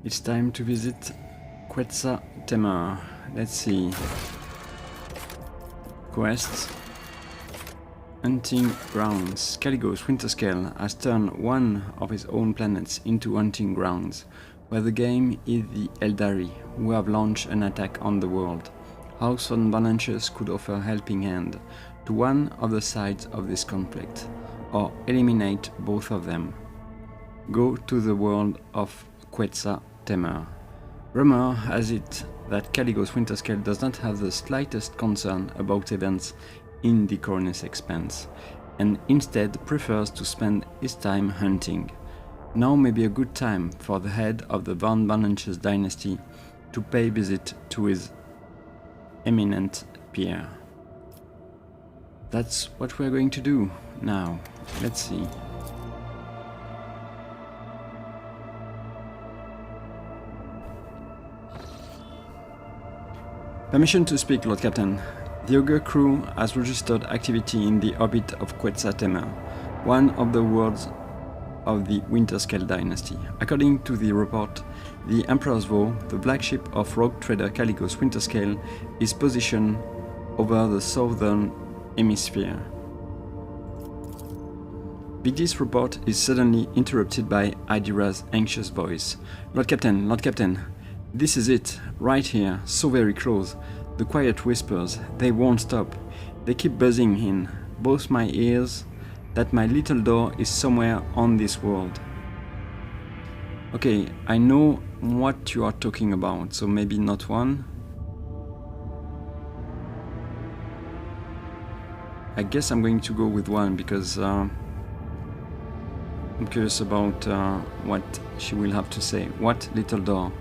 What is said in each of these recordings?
It's time to visit Quetzaltemur. Let's see. Quests. Hunting grounds. Caligos Winterscale has turned one of his own planets into hunting grounds, where the game is the Eldari, who have launched an attack on the world. How some Bladedancers could offer a helping hand to one of the sides of this conflict, or eliminate both of them. Go to the world of Quetzaltemur. Rumor has it that Caligos Winterscale does not have the slightest concern about events in the Cornus Expanse, and instead prefers to spend his time hunting. Now may be a good time for the head of the Van Bladedancer's dynasty to pay visit to his eminent peer. That's what we're going to do now. Let's see. Permission to speak, Lord Captain. The Ogre crew has registered activity in the orbit of Quetzaltemur, one of the worlds of the Winterscale dynasty. According to the report, the Emperor's Vow, the flagship of rogue trader Caligos Winterscale, is positioned over the southern hemisphere. Bigdy's report is suddenly interrupted by Idira's anxious voice. Lord Captain, this is it, right here, so very close. The quiet whispers, they won't stop. They keep buzzing in both my ears that my little door is somewhere on this world. Okay, I know what you are talking about, so maybe not one. I guess I'm going to go with one because I'm curious about what she will have to say. What little door?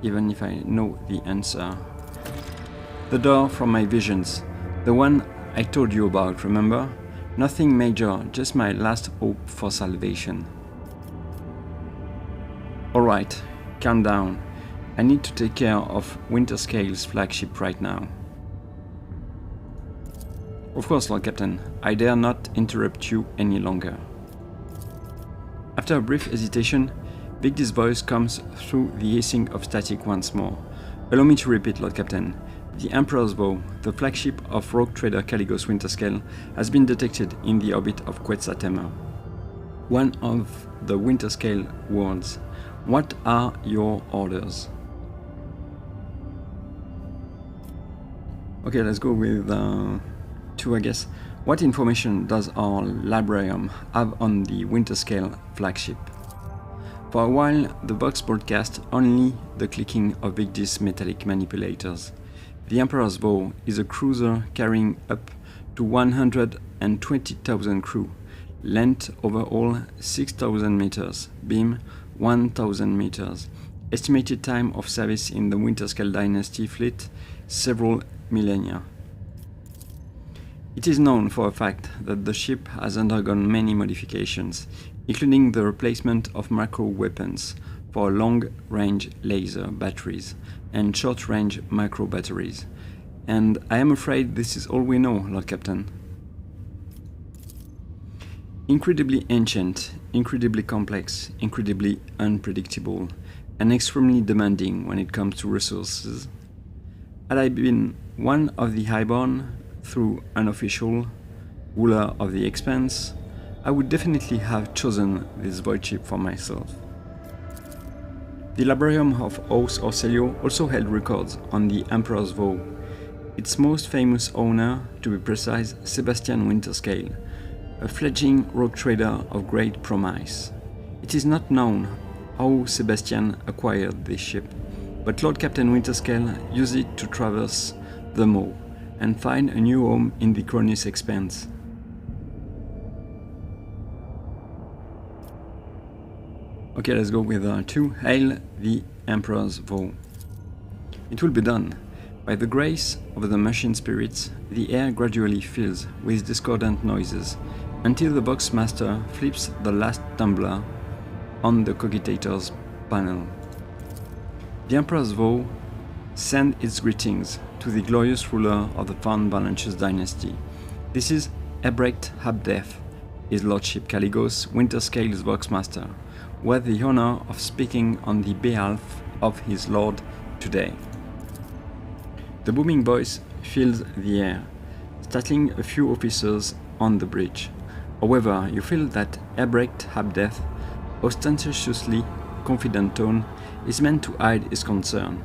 Even if I know the answer. The door from my visions. The one I told you about, remember? Nothing major, just my last hope for salvation. Alright, calm down. I need to take care of Winterscale's flagship right now. Of course, Lord Captain, I dare not interrupt you any longer. After a brief hesitation, Bigdy's voice comes through the hissing of static once more. Allow me to repeat, Lord Captain. The Emperor's Vow, the flagship of rogue trader Caligos Winterscale, has been detected in the orbit of Quetzaltemur, one of the Winterscale worlds. What are your orders? Okay, let's go with two, I guess. What information does our librarium have on the Winterscale flagship? For a while, the box broadcast only the clicking of Bigdy's metallic manipulators. The Emperor's Vow is a cruiser carrying up to 120,000 crew, length overall 6,000 meters, beam 1,000 meters, estimated time of service in the Winterscale dynasty fleet several millennia. It is known for a fact that the ship has undergone many modifications, including the replacement of macro weapons for long-range laser batteries and short-range micro batteries. And I am afraid this is all we know, Lord Captain. Incredibly ancient, incredibly complex, incredibly unpredictable, and extremely demanding when it comes to resources. Had I been one of the Highborn, through unofficial ruler of the Expanse, I would definitely have chosen this void ship for myself. The Librarium of Os Orcelio also held records on the Emperor's Vow, its most famous owner, to be precise, Sebastian Winterscale, a fledgling rogue trader of great promise. It is not known how Sebastian acquired this ship, but Lord Captain Winterscale used it to traverse the Maw and find a new home in the Cornus Expanse. Okay, let's go with 2. Hail the Emperor's Vow. It will be done. By the grace of the machine spirits, the air gradually fills with discordant noises, until the box master flips the last tumbler on the cogitator's panel. The Emperor's Vow sends its greetings to the glorious ruler of the Van Bladedancer's dynasty. This is Ebrecht Habdef, His Lordship Caligos, Winterscale's Voxmaster, who had the honor of speaking on the behalf of his lord today. The booming voice fills the air, startling a few officers on the bridge. However, you feel that Heretic Habdeath's ostentatiously confident tone is meant to hide his concern.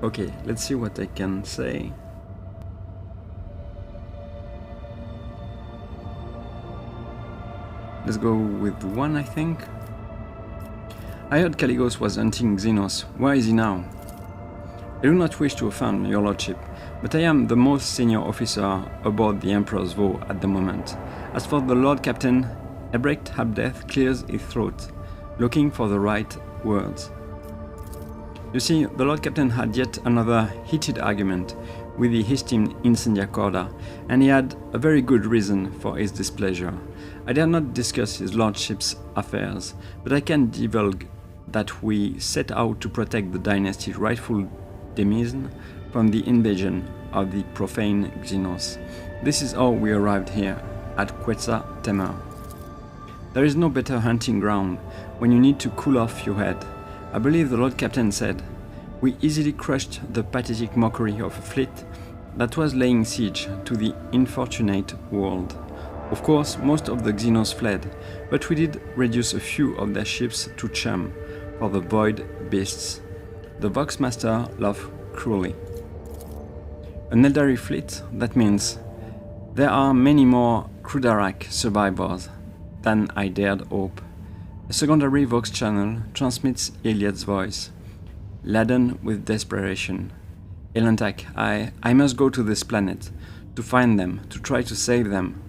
Okay, let's see what I can say. Let's go with 1, I think. I heard Caligos was hunting Xenos. Where is he now? I do not wish to offend your lordship, but I am the most senior officer aboard the Emperor's Vow at the moment. As for the Lord Captain, Heretic Habdeath clears his throat, looking for the right words. You see, the Lord Captain had yet another heated argument with the esteemed Incendiacorda, and he had a very good reason for his displeasure. I dare not discuss his lordship's affairs, but I can divulge that we set out to protect the dynasty's rightful demesne from the invasion of the profane Xenos. This is how we arrived here, at Quetzal Temer. There is no better hunting ground when you need to cool off your head. I believe the Lord Captain said, "We easily crushed the pathetic mockery of a fleet that was laying siege to the unfortunate world. Of course, most of the Xenos fled, but we did reduce a few of their ships to chum for the void beasts." The Voxmaster laughed cruelly. An Eldari fleet? That means there are many more Crudarak survivors than I dared hope. A secondary Vox channel transmits Iliad's voice, laden with desperation. Elantak, I must go to this planet, to find them, to try to save them.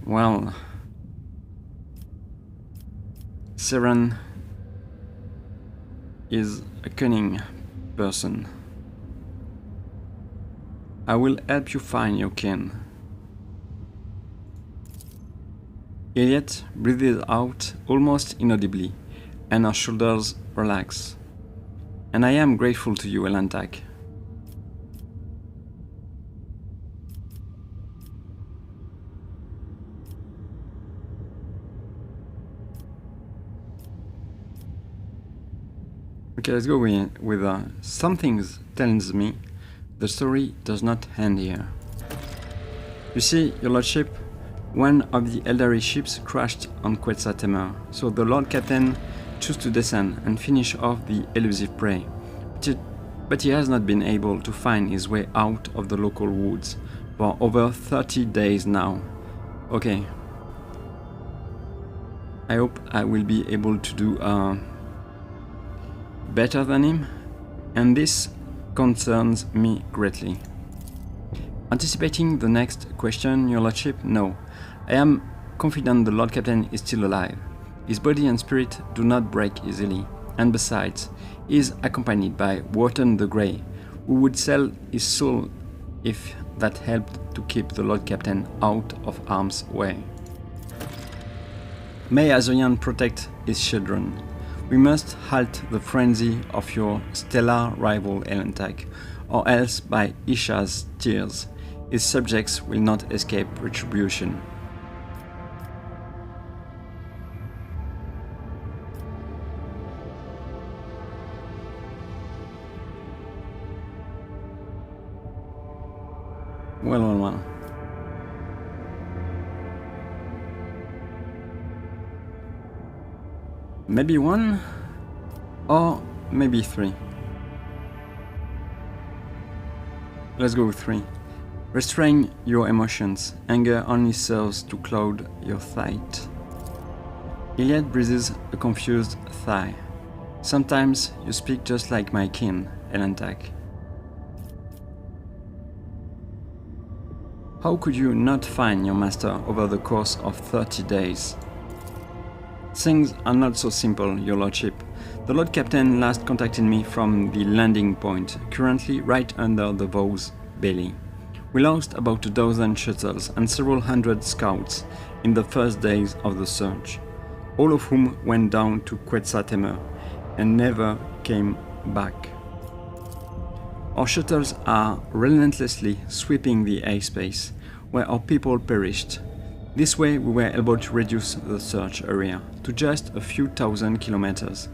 Well, Severan is a cunning person. I will help you find your kin. Iliad breathed out almost inaudibly, and her shoulders relaxed. And I am grateful to you, Elantak. Okay, let's go with something tells me the story does not end here. You see, your lordship, one of the Eldari ships crashed on Quetzal Temer, so the Lord Captain chose to descend and finish off the elusive prey. But he has not been able to find his way out of the local woods for over 30 days now. Okay. I hope I will be able to do better than him, and this concerns me greatly. Anticipating the next question, your lordship, no. I am confident the Lord Captain is still alive. His body and spirit do not break easily, and besides, he is accompanied by Wharton the Grey, who would sell his soul if that helped to keep the Lord Captain out of harm's way. May Azoyan protect his children. We must halt the frenzy of your stellar rival Elantak, or else by Isha's tears, his subjects will not escape retribution. Well. Maybe 1, or maybe 3. Let's go with 3. Restrain your emotions. Anger only serves to cloud your sight. Iliad breathes a confused sigh. Sometimes you speak just like my kin, Elantak. How could you not find your master over the course of 30 days? Things are not so simple, your lordship. The Lord Captain last contacted me from the landing point, currently right under the Vow's belly. We lost about 12 shuttles and several hundred scouts in the first days of the search, all of whom went down to Quetzal Temer and never came back. Our shuttles are relentlessly sweeping the airspace where our people perished. This way we were able to reduce the search area to just a few thousand kilometers,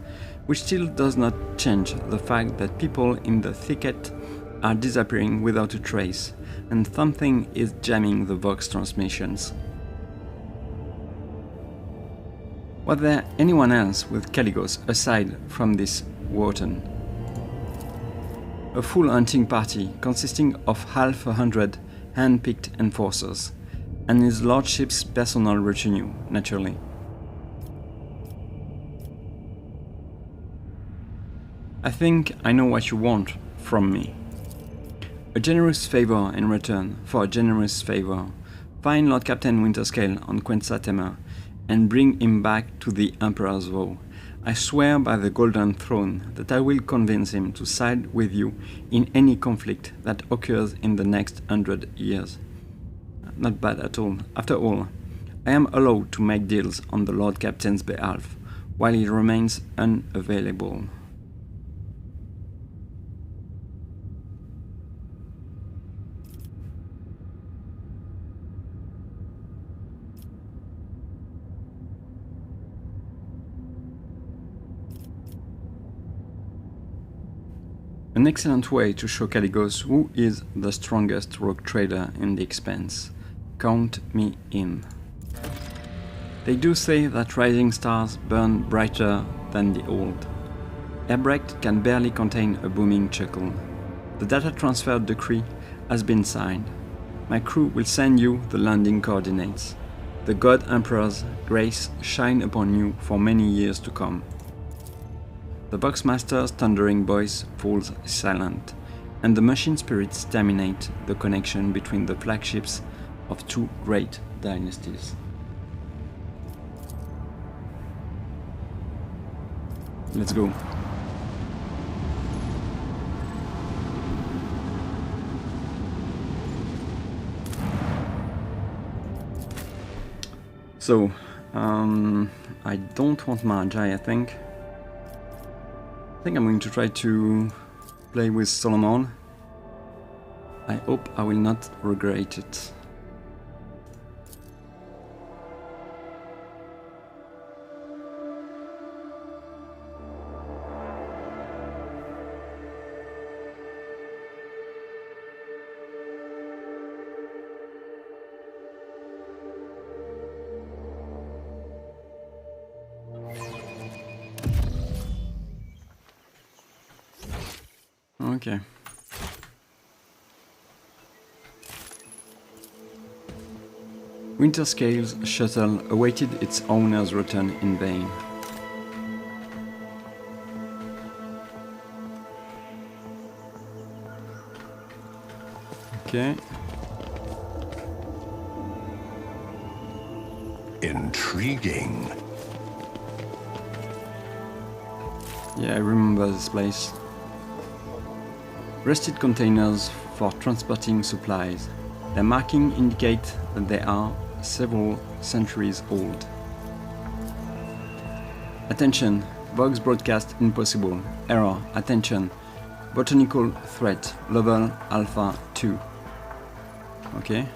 which still does not change the fact that people in the thicket are disappearing without a trace, and something is jamming the Vox transmissions. Was there anyone else with Caligos aside from this Wharton? A full hunting party consisting of 100 hand-picked enforcers, and his lordship's personal retinue, naturally. I think I know what you want from me. A generous favor in return for a generous favor. Find Lord Captain Winterscale on Quensa Temer and bring him back to the Emperor's vow. I swear by the Golden Throne that I will convince him to side with you in any conflict that occurs in the next 100 years. Not bad at all. After all, I am allowed to make deals on the Lord Captain's behalf while he remains unavailable. An excellent way to show Caligos who is the strongest rogue trader in the Expanse. Count me in. They do say that rising stars burn brighter than the old. Herbrecht can barely contain a booming chuckle. The data transfer decree has been signed. My crew will send you the landing coordinates. The God Emperor's grace shine upon you for many years to come. The Boxmaster's thundering voice falls silent, and the machine spirits terminate the connection between the flagships of two great dynasties. Let's go. So, I don't want Magi, I think. I think I'm going to try to play with Solomon. I hope I will not regret it. Okay. Winterscale's shuttle awaited its owner's return in vain. Okay. Intriguing. Yeah, I remember this place. Rusted containers for transporting supplies. Their marking indicate that they are several centuries old. Attention, Vox broadcast impossible. Error, attention. Botanical threat, level Alpha 2. Okay.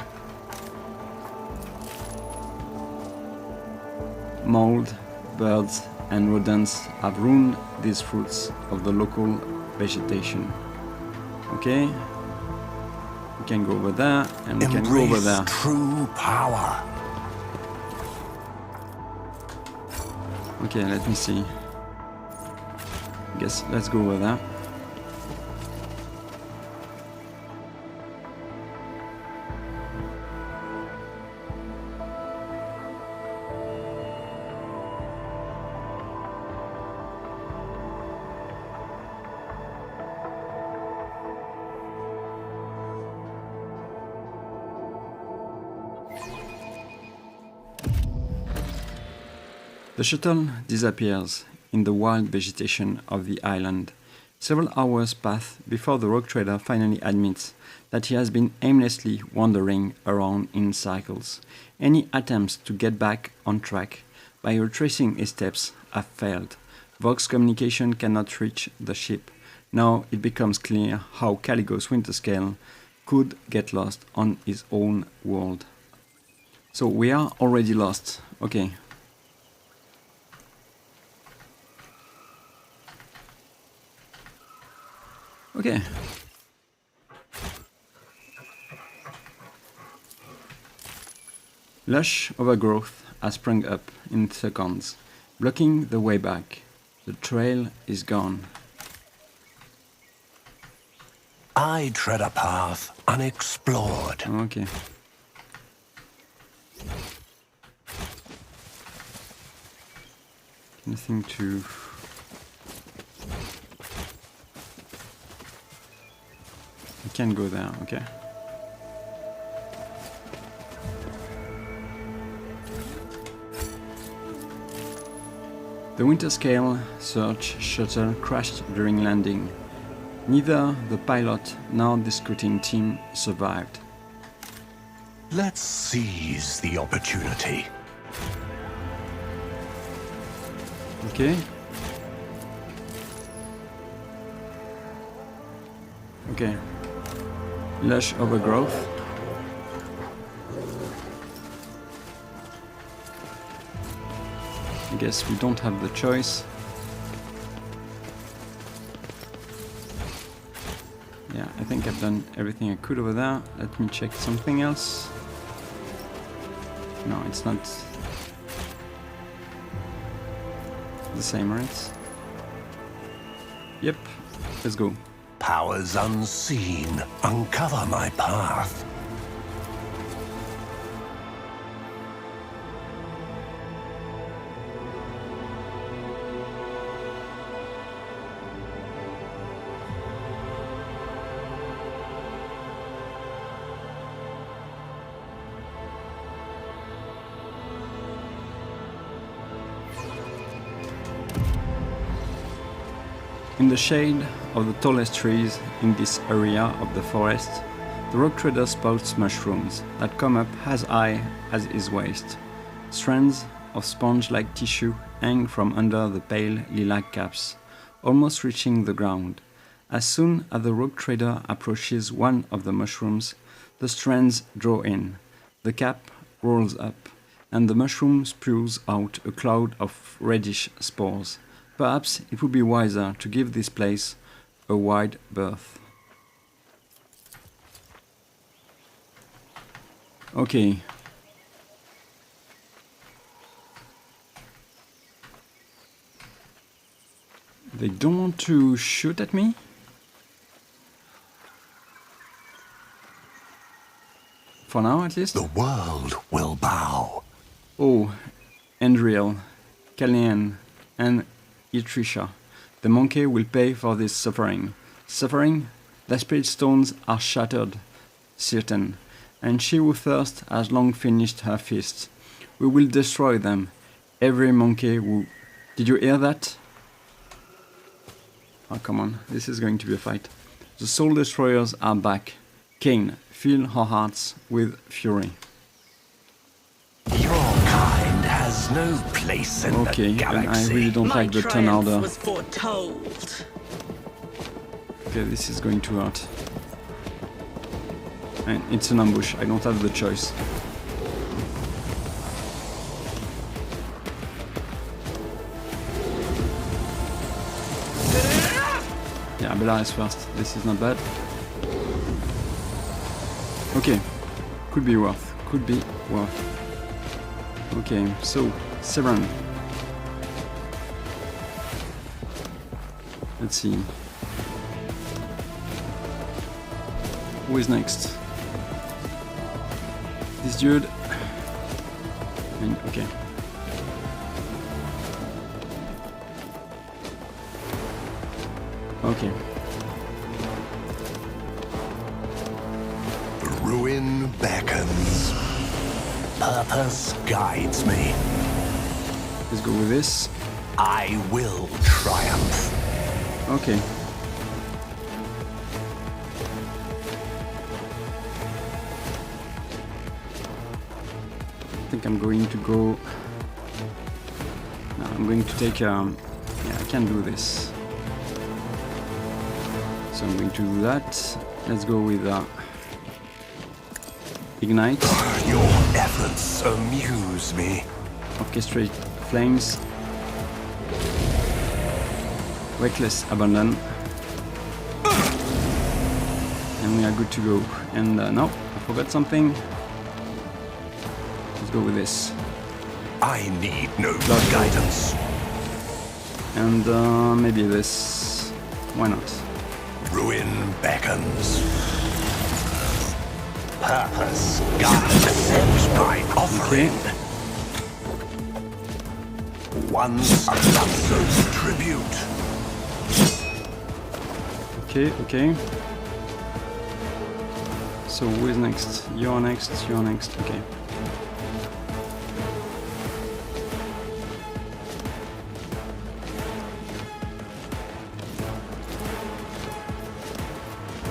Mold, birds and rodents have ruined these fruits of the local vegetation. Okay, we can go over there, and we can go over there. True power. Okay, let me see. I guess let's go over there. The shuttle disappears in the wild vegetation of the island. Several hours pass before the rogue trader finally admits that he has been aimlessly wandering around in circles. Any attempts to get back on track by retracing his steps have failed. Vox communication cannot reach the ship, Now it becomes clear how Caligo's Winterscale could get lost on his own world. So we are already lost. Okay. Okay. Lush overgrowth has sprung up in seconds, blocking the way back. The trail is gone. I tread a path unexplored. Okay. Nothing to... I can go there, okay. The Winterscale search shuttle crashed during landing. Neither the pilot nor the scouting team survived. Let's seize the opportunity. Okay. Okay. Lush overgrowth. I guess we don't have the choice. Yeah, I think I've done everything I could over there. Let me check something else. No, it's not the same, right? Yep, let's go. Powers unseen, uncover my path. In the shade of the tallest trees in this area of the forest, the rock trader spouts mushrooms that come up as high as his waist. Strands of sponge-like tissue hang from under the pale lilac caps, almost reaching the ground. As soon as the rock trader approaches one of the mushrooms, the strands draw in, the cap rolls up, and the mushroom spews out a cloud of reddish spores. Perhaps it would be wiser to give this place a wide berth. Okay. They don't want to shoot at me? For now, at least? The world will bow. Oh, Andriel, Kalian, and Itrisha. The monkey will pay for this suffering. Suffering? The spirit stones are shattered, certain, and she who thirsts has long finished her feast. We will destroy them. Every monkey who... Did you hear that? Oh, come on. This is going to be a fight. The soul destroyers are back. Cain, fill our hearts with fury. Your kind has no place in the galaxy. I really don't like the turn order. Was foretold. Okay, this is going to hurt. And it's an ambush. I don't have the choice. Yeah, Bella is first. This is not bad. Okay. Could be worth. Could be worth. Okay, so, Severan. Let's see. Who is next? This dude. And, okay. Okay. The ruin beckons. Purpose guides me. Let's go with this. I will triumph. Okay. I think I'm going to go... No, I'm going to take... Yeah, I can do this. So I'm going to do that. Let's go with Ignite. Your efforts amuse me. Orchestrate Flames. Reckless Abandon. And we are good to go. And no, I forgot something. Let's go with this. I need no guidance. And maybe this. Why not? Ruin beckons. Purpose guides. Accept my offering. Once a Lanzo's tribute. Okay. So who is next? You're next, okay.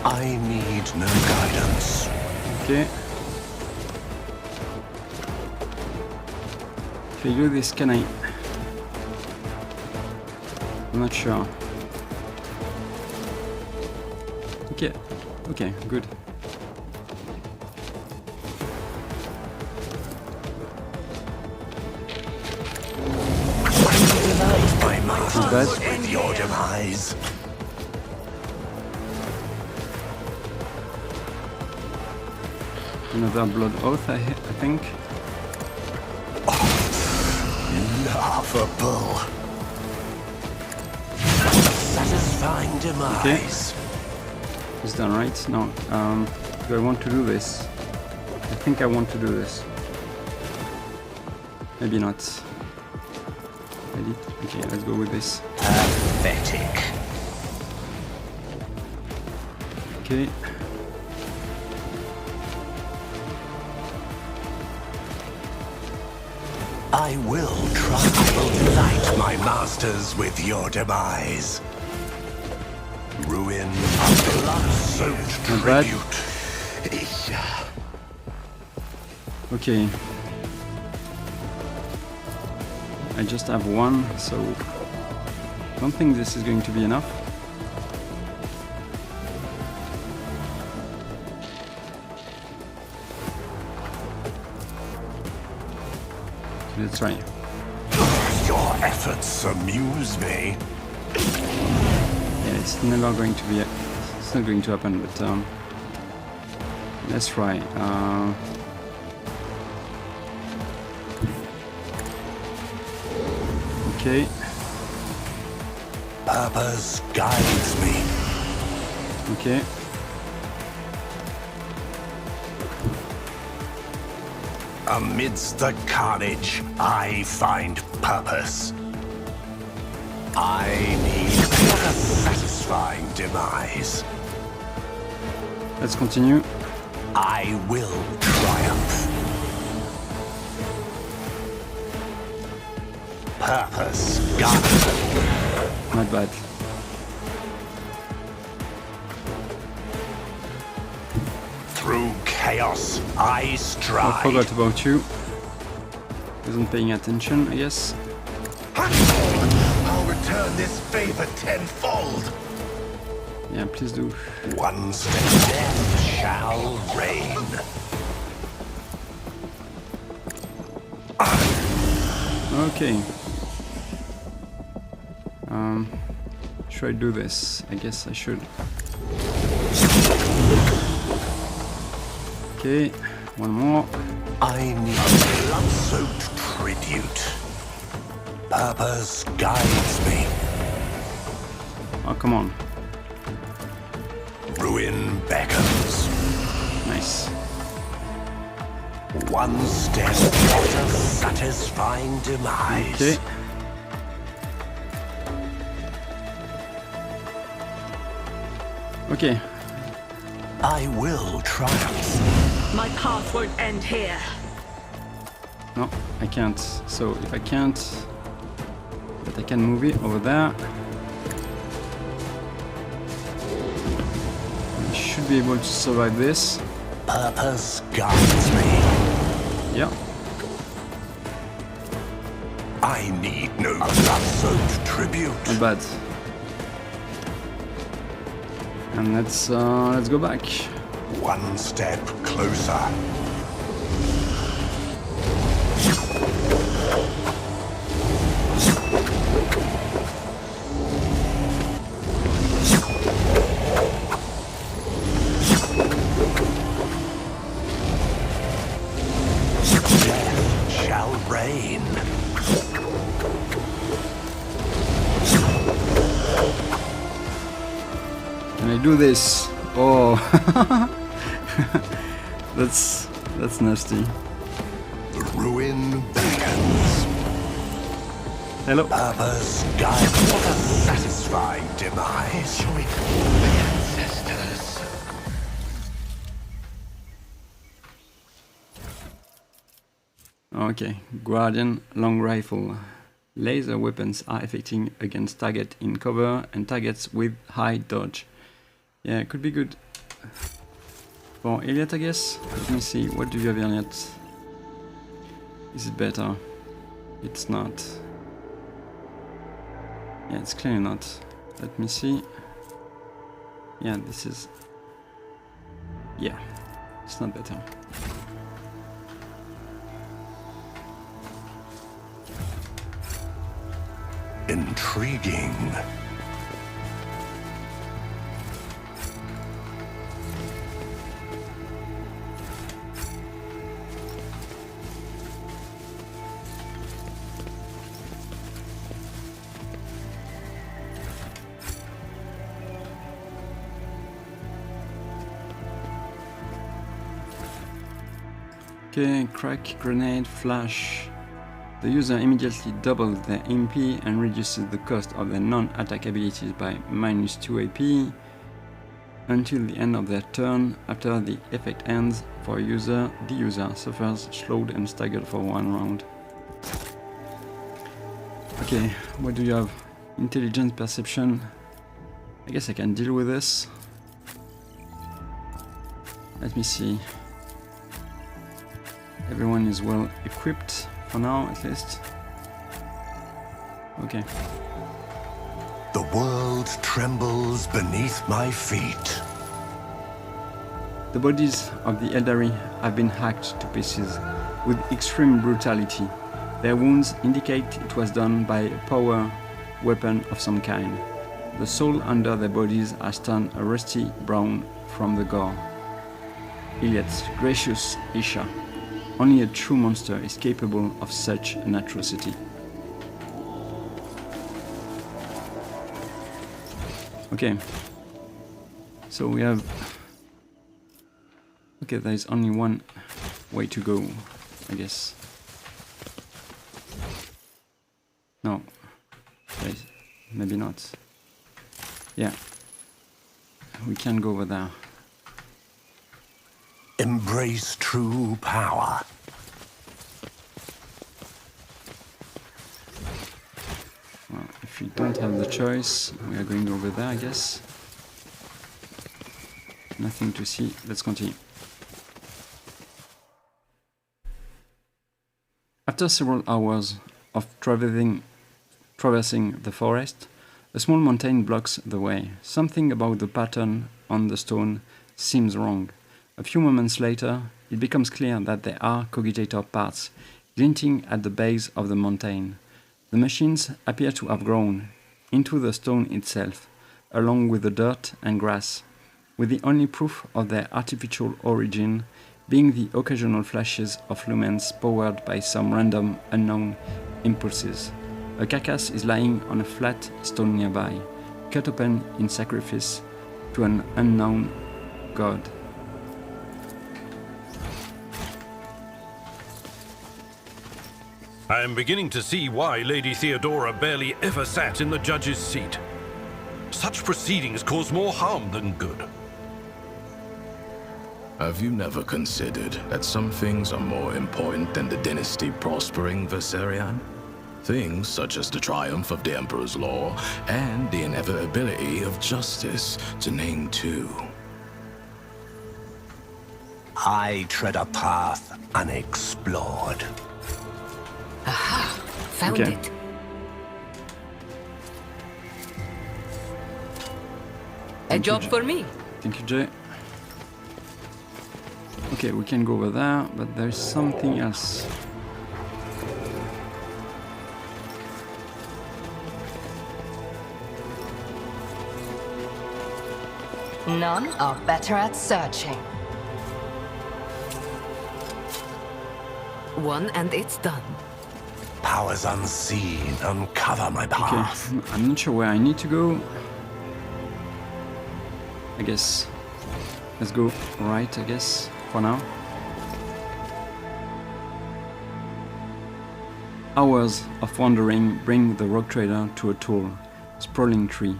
I need no guidance. Okay. If I do this, can I? I'm not sure. Okay, good. My masters with your demise. Another Blood Oath, I think. Laughable. Satisfying demise. It's done, right? No. Do I want to do this? I think I want to do this. Maybe not. Ready? Okay, let's go with this. Pathetic. Okay. I will try to delight my masters with your demise. Ruin a blood-soaked Not bad. tribute. Okay. I just have one, so I don't think this is going to be enough. Let's try. Your efforts amuse me. Yeah, it's never going to be. It's not going to happen, but let's try. Okay. Purpose guides me. Okay. Amidst the carnage, I find purpose. I need a satisfying demise. Let's continue. I will triumph. Purpose guides. Not bad. Through chaos, I stride. I forgot about you. Wasn't paying attention, I guess. I'll return this favor tenfold. Yeah, please do. One step death shall reign. Okay. Should I do this? I guess I should. Okay, one more. I need a blood-soaked tribute. Purpose guides me. Oh, come on. Ruin beckons. Nice. One step to satisfying demise. Okay. Okay. I will triumph. My path won't end here. No, I can't. So if I can't, but I can move it over there. I should be able to survive this. Purpose guides me. Yeah. I need no blood-soaked tribute. Not bad. And let's go back. One step closer. Death shall reign. Can I do this? Oh, that's nasty. The ruin beckons. Hello. Others guide. What a satisfying demise. Join the ancestors. Okay, Guardian long rifle. Laser weapons are effective against target in cover and targets with high dodge. Yeah, it could be good. For Elliot, I guess. Let me see, what do you have, Elliot? Is it better? It's not. Yeah, it's clearly not. Let me see. Yeah, this is... Yeah, it's not better. Intriguing. Okay, crack, grenade, flash. The user immediately doubles their MP and reduces the cost of their non-attack abilities by -2 AP until the end of their turn. After the effect ends, for a user, the user suffers slowed and staggered for 1 round. Okay, what do you have? Intelligence, perception. I guess I can deal with this. Let me see. Everyone is well equipped. For now, at least. Okay. The world trembles beneath my feet. The bodies of the elderly have been hacked to pieces with extreme brutality. Their wounds indicate it was done by a power weapon of some kind. The soul under their bodies has turned a rusty brown from the gore. Elliot, gracious Isha. Only a true monster is capable of such an atrocity. Okay. So we have... Okay, there is only one way to go, I guess. No. Maybe not. Yeah. We can go over there. Embrace true power. Well, if we don't have the choice, we are going over there, I guess. Nothing to see. Let's continue. After several hours of traversing the forest, a small mountain blocks the way. Something about the pattern on the stone seems wrong. A few moments later, it becomes clear that there are cogitator parts glinting at the base of the mountain. The machines appear to have grown into the stone itself, along with the dirt and grass, with the only proof of their artificial origin being the occasional flashes of lumens powered by some random unknown impulses. A carcass is lying on a flat stone nearby, cut open in sacrifice to an unknown god. I am beginning to see why Lady Theodora barely ever sat in the judge's seat. Such proceedings cause more harm than good. Have you never considered that some things are more important than the dynasty prospering, Severan? Things such as the triumph of the Emperor's law and the inevitability of justice, to name two. I tread a path unexplored. Aha! Found Okay. it. Thank job you, for me. Thank you, Jay. Okay, we can go over there, but there's something else. None are better at searching. One and it's done. Powers unseen, uncover my path. Okay, I'm not sure where I need to go. I guess let's go right, I guess, for now. Hours of wandering bring the rogue trader to a tall, sprawling tree.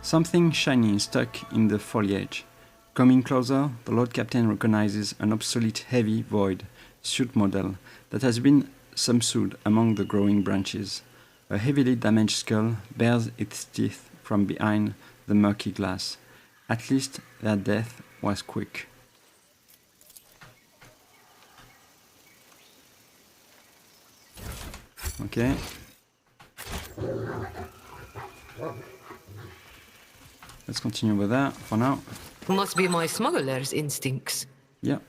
Something shiny is stuck in the foliage. Coming closer, the Lord Captain recognizes an obsolete heavy void suit model that has been subsumed among the growing branches. A heavily damaged skull bears its teeth from behind the murky glass. At least their death was quick. Okay. Let's continue with that for now. Must be my smuggler's instincts. Yeah.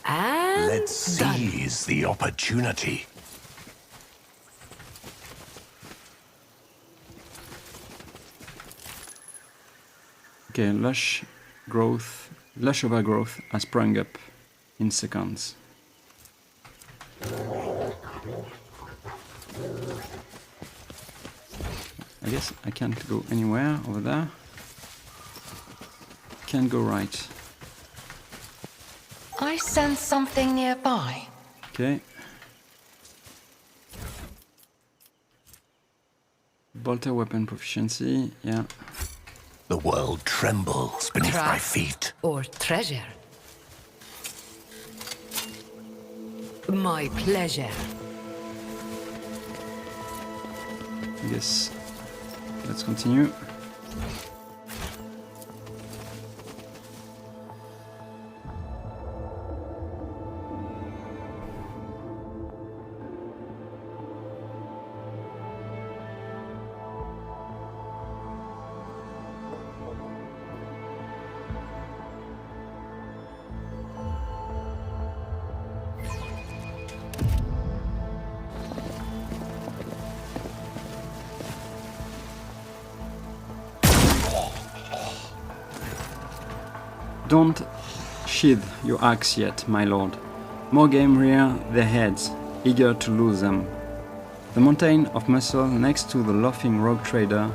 And Let's done. seize the opportunity. Okay, lush overgrowth has sprung up in seconds. I guess I can't go anywhere over there. Can't go right. I sense something nearby. Okay. Bolter weapon proficiency, yeah. The world trembles beneath my Trap feet. or treasure. My pleasure. I guess let's continue. Don't sheathe your axe yet, my lord. More game rear their heads, eager to lose them. The mountain of muscle next to the laughing rogue trader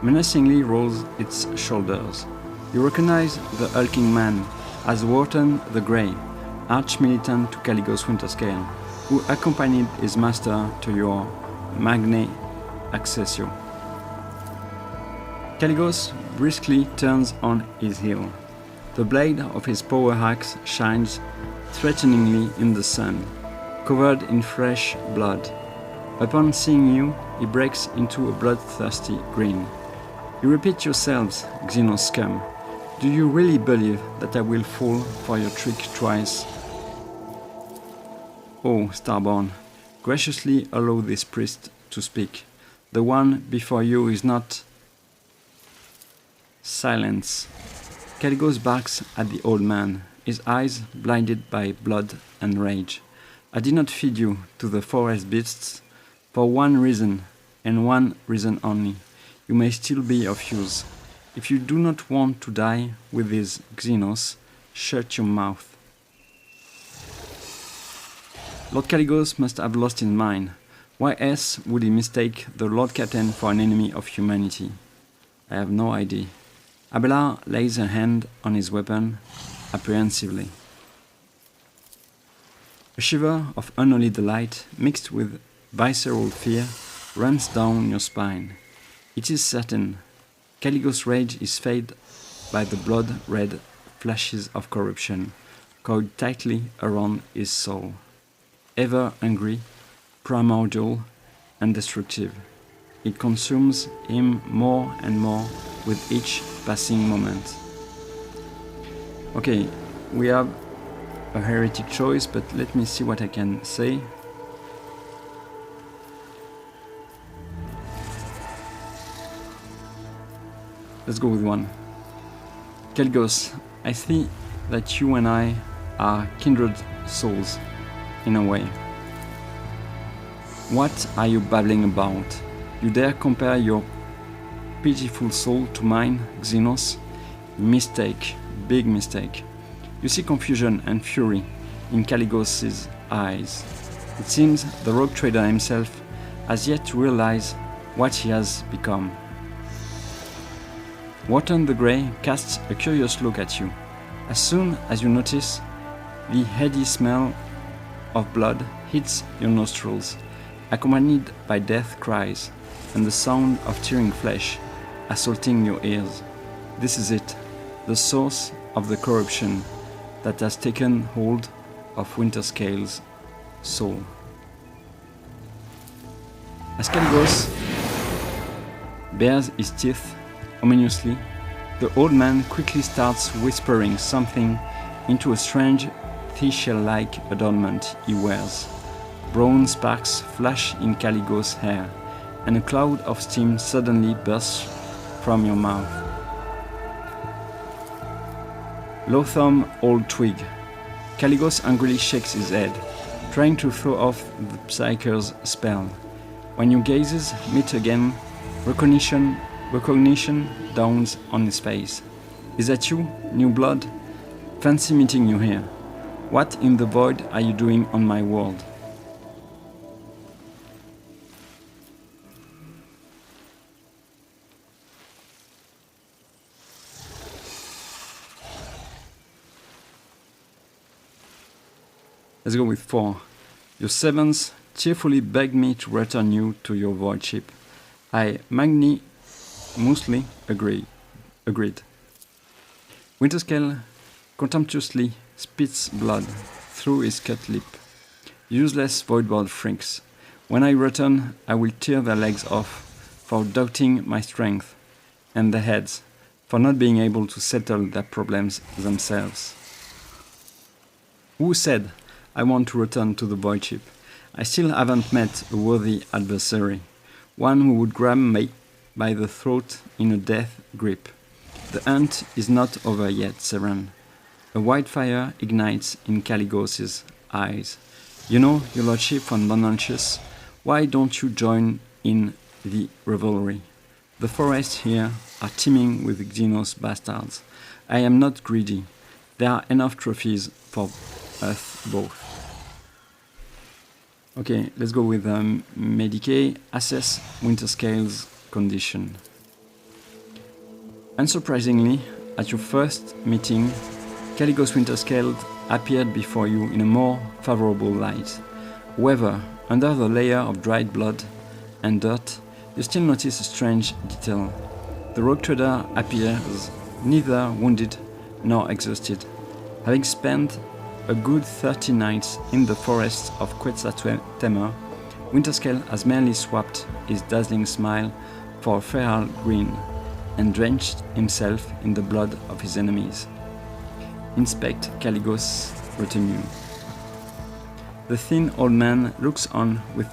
menacingly rolls its shoulders. You recognize the hulking man as Wharton the Grey, arch-militant to Caligos Winterscale, who accompanied his master to your Magna Accessio. Caligos briskly turns on his heel. The blade of his power axe shines threateningly in the sun, covered in fresh blood. Upon seeing you, he breaks into a bloodthirsty grin. You repeat yourselves, Xenos scum. Do you really believe that I will fall for your trick twice? Oh, Starborn, graciously allow this priest to speak. The one before you is not... Silence. Caligos barks at the old man, his eyes blinded by blood and rage. I did not feed you to the forest beasts for one reason, and one reason only. You may still be of use. If you do not want to die with these Xenos, shut your mouth. Lord Caligos must have lost his mind. Why else would he mistake the Lord Captain for an enemy of humanity? I have no idea. Abelard lays a hand on his weapon, apprehensively. A shiver of unholy delight, mixed with visceral fear, runs down your spine. It is certain. Caligos' rage is fed by the blood-red flashes of corruption, coiled tightly around his soul. Ever angry, primordial, and destructive. It consumes him more and more with each passing moment. Okay, we have a heretic choice, but let me see what I can say. Let's go with one. Caligos, I see that you and I are kindred souls, in a way. What are you babbling about? You dare compare your pitiful soul to mine, Xenos? Mistake, big mistake. You see confusion and fury in Caligos' eyes. It seems the rogue trader himself has yet to realize what he has become. Wotan the Grey casts a curious look at you. As soon as you notice, the heady smell of blood hits your nostrils, accompanied by death cries and the sound of tearing flesh assaulting your ears. This is it, the source of the corruption that has taken hold of Winterscale's soul. As Caligos bares his teeth ominously, the old man quickly starts whispering something into a strange Thichel-like adornment he wears. Brown sparks flash in Caligos' hair, and a cloud of steam suddenly bursts from your mouth. Loathsome old twig. Caligos angrily shakes his head, trying to throw off the Psyker's spell. When your gazes meet again, recognition dawns on his face. Is that you, new blood? Fancy meeting you here. What in the void are you doing on my world? Let's go with 4. Your servants cheerfully begged me to return you to your void ship. I magnanimously agreed. Winterscale contemptuously spits blood through his cut lip. Useless voidboard freaks. When I return, I will tear their legs off for doubting my strength, and their heads for not being able to settle their problems themselves. Who said I want to return to the void ship? I still haven't met a worthy adversary, one who would grab me by the throat in a death grip. The hunt is not over yet, Severan. A white fire ignites in Caligos' eyes. You know, your lordship von Bonancius, why don't you join in the revelry? The forests here are teeming with Xenos bastards. I am not greedy. There are enough trophies for us both. Okay, let's go with Medicae. Assess Winterscale's condition. Unsurprisingly, at your first meeting, Caligos Winterscale appeared before you in a more favorable light. However, under the layer of dried blood and dirt, you still notice a strange detail. The rogue trader appears neither wounded nor exhausted. Having spent a good 30 nights in the forests of Quetzaltemer, Winterscale has merely swapped his dazzling smile for a feral grin and drenched himself in the blood of his enemies. Inspect Caligos' retinue. The thin old man looks on with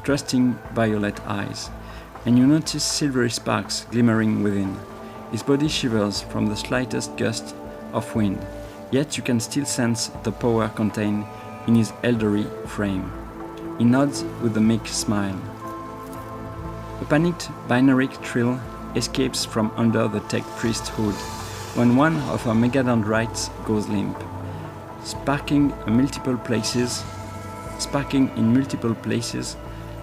trusting violet eyes, and you notice silvery sparks glimmering within. His body shivers from the slightest gust of wind, yet you can still sense the power contained in his elderly frame. He nods with a meek smile. A panicked binary trill escapes from under the tech priest's hood when one of her megadendrites goes limp, sparking in multiple places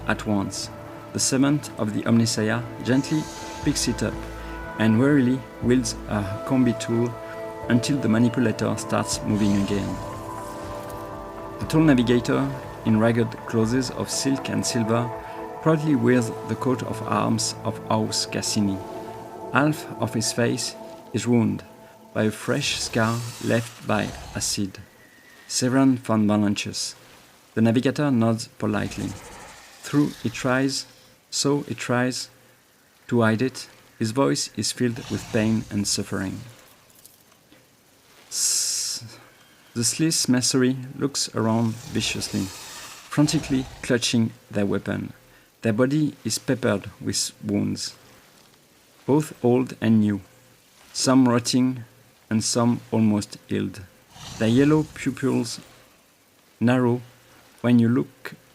at once. The servant of the Omnissiah gently picks it up and warily wields a combi tool until the manipulator starts moving again. The tall navigator, in ragged clothes of silk and silver, proudly wears the coat of arms of House Cassini. Half of his face is wounded by a fresh scar left by acid. Severan von Bonancius. The navigator nods politely. He tries to hide it. His voice is filled with pain and suffering. The sleaze mercenary looks around viciously, frantically clutching their weapon. Their body is peppered with wounds. both old and new, some rotting and some almost healed. Their yellow pupils narrow when you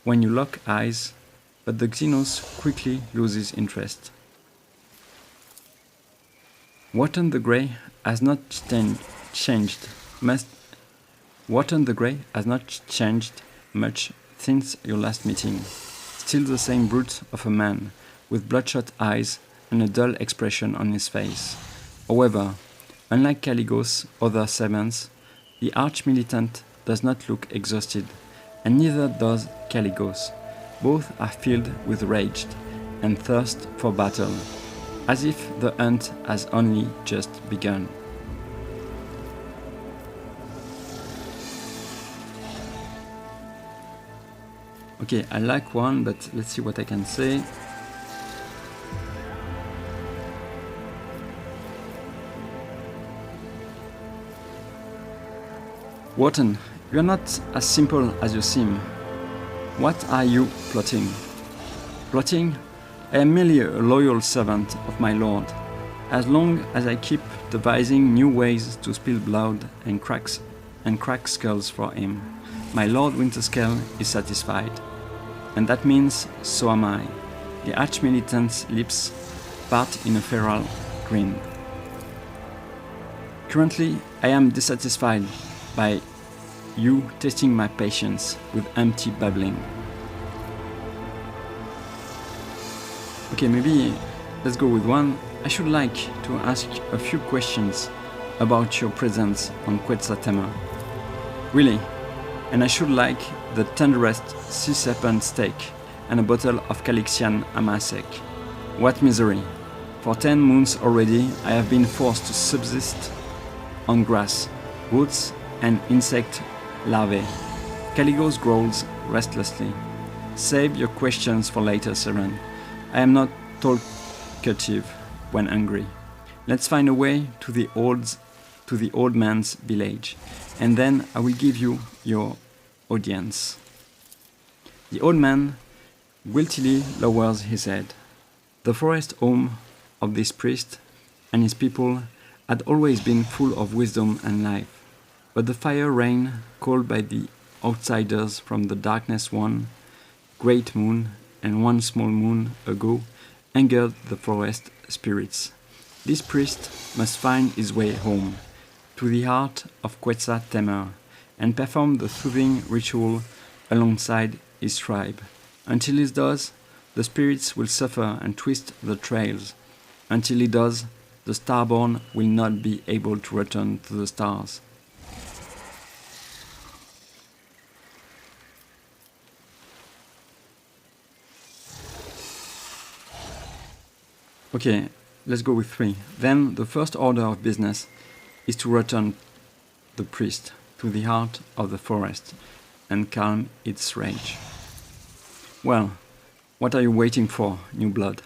lock eyes, but the Xenos quickly loses interest. Wharton the Grey has not changed much since your last meeting. Still the same brute of a man, with bloodshot eyes and a dull expression on his face. However, unlike Caligos' other servants, the arch-militant does not look exhausted, and neither does Caligos. Both are filled with rage and thirst for battle, as if the hunt has only just begun. Okay, I like one, but let's see what I can say. Wharton, you are not as simple as you seem. What are you plotting? Plotting? I am merely a loyal servant of my lord. As long as I keep devising new ways to spill blood and crack skulls for him, my lord Winterscale is satisfied. And that means so am I. The arch-militant's lips part in a feral grin. Currently, I am dissatisfied by you testing my patience with empty babbling. Okay, maybe let's go with one. I should like to ask a few questions about your presence on Quetzaltemma. Really, and I should like the tenderest sea serpent steak and a bottle of Calixian Amasek. What misery! For 10 months already I have been forced to subsist on grass, roots and insect larvae. Caligos growls restlessly. Save your questions for later, Severan. I am not talkative when angry. Let's find a way to the old man's village, and then I will give you your audience. The old man guiltily lowers his head. The forest home of this priest and his people had always been full of wisdom and life, but the fire rain called by the outsiders from the darkness one great moon and one small moon ago angered the forest spirits. This priest must find his way home, to the heart of Quetzaltemma, and perform the soothing ritual alongside his tribe. Until he does, the spirits will suffer and twist the trails. Until he does, the starborn will not be able to return to the stars. Okay, let's go with 3. Then the first order of business is to return the priest to the heart of the forest and calm its rage. Well, what are you waiting for, new blood?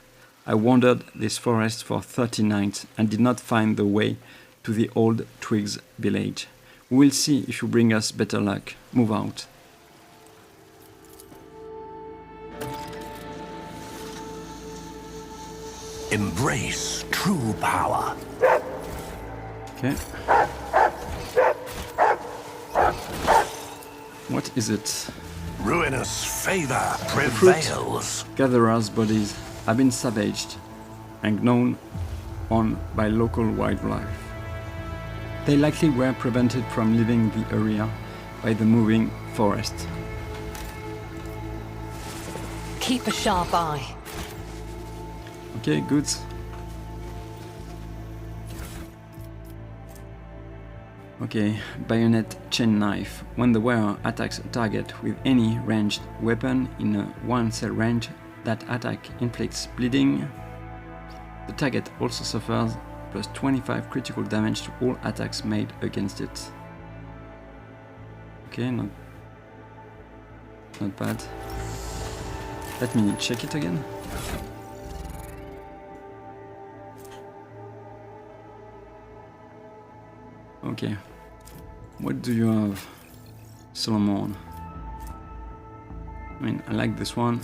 I wandered this forest for 30 nights and did not find the way to the old Twigs village. We will see if you bring us better luck. Move out. Embrace true power. Okay. What is it? Ruinous favor prevails. Gatherers' bodies have been savaged and gnawn on by local wildlife. They likely were prevented from leaving the area by the moving forest. Keep a sharp eye. Okay, good. Okay, bayonet chain knife. When the wearer attacks a target with any ranged weapon in a 1-cell range, that attack inflicts bleeding. The target also suffers plus 25 critical damage to all attacks made against it. Okay, not bad. Let me check it again. Okay, what do you have, Solomon? I mean, I like this one.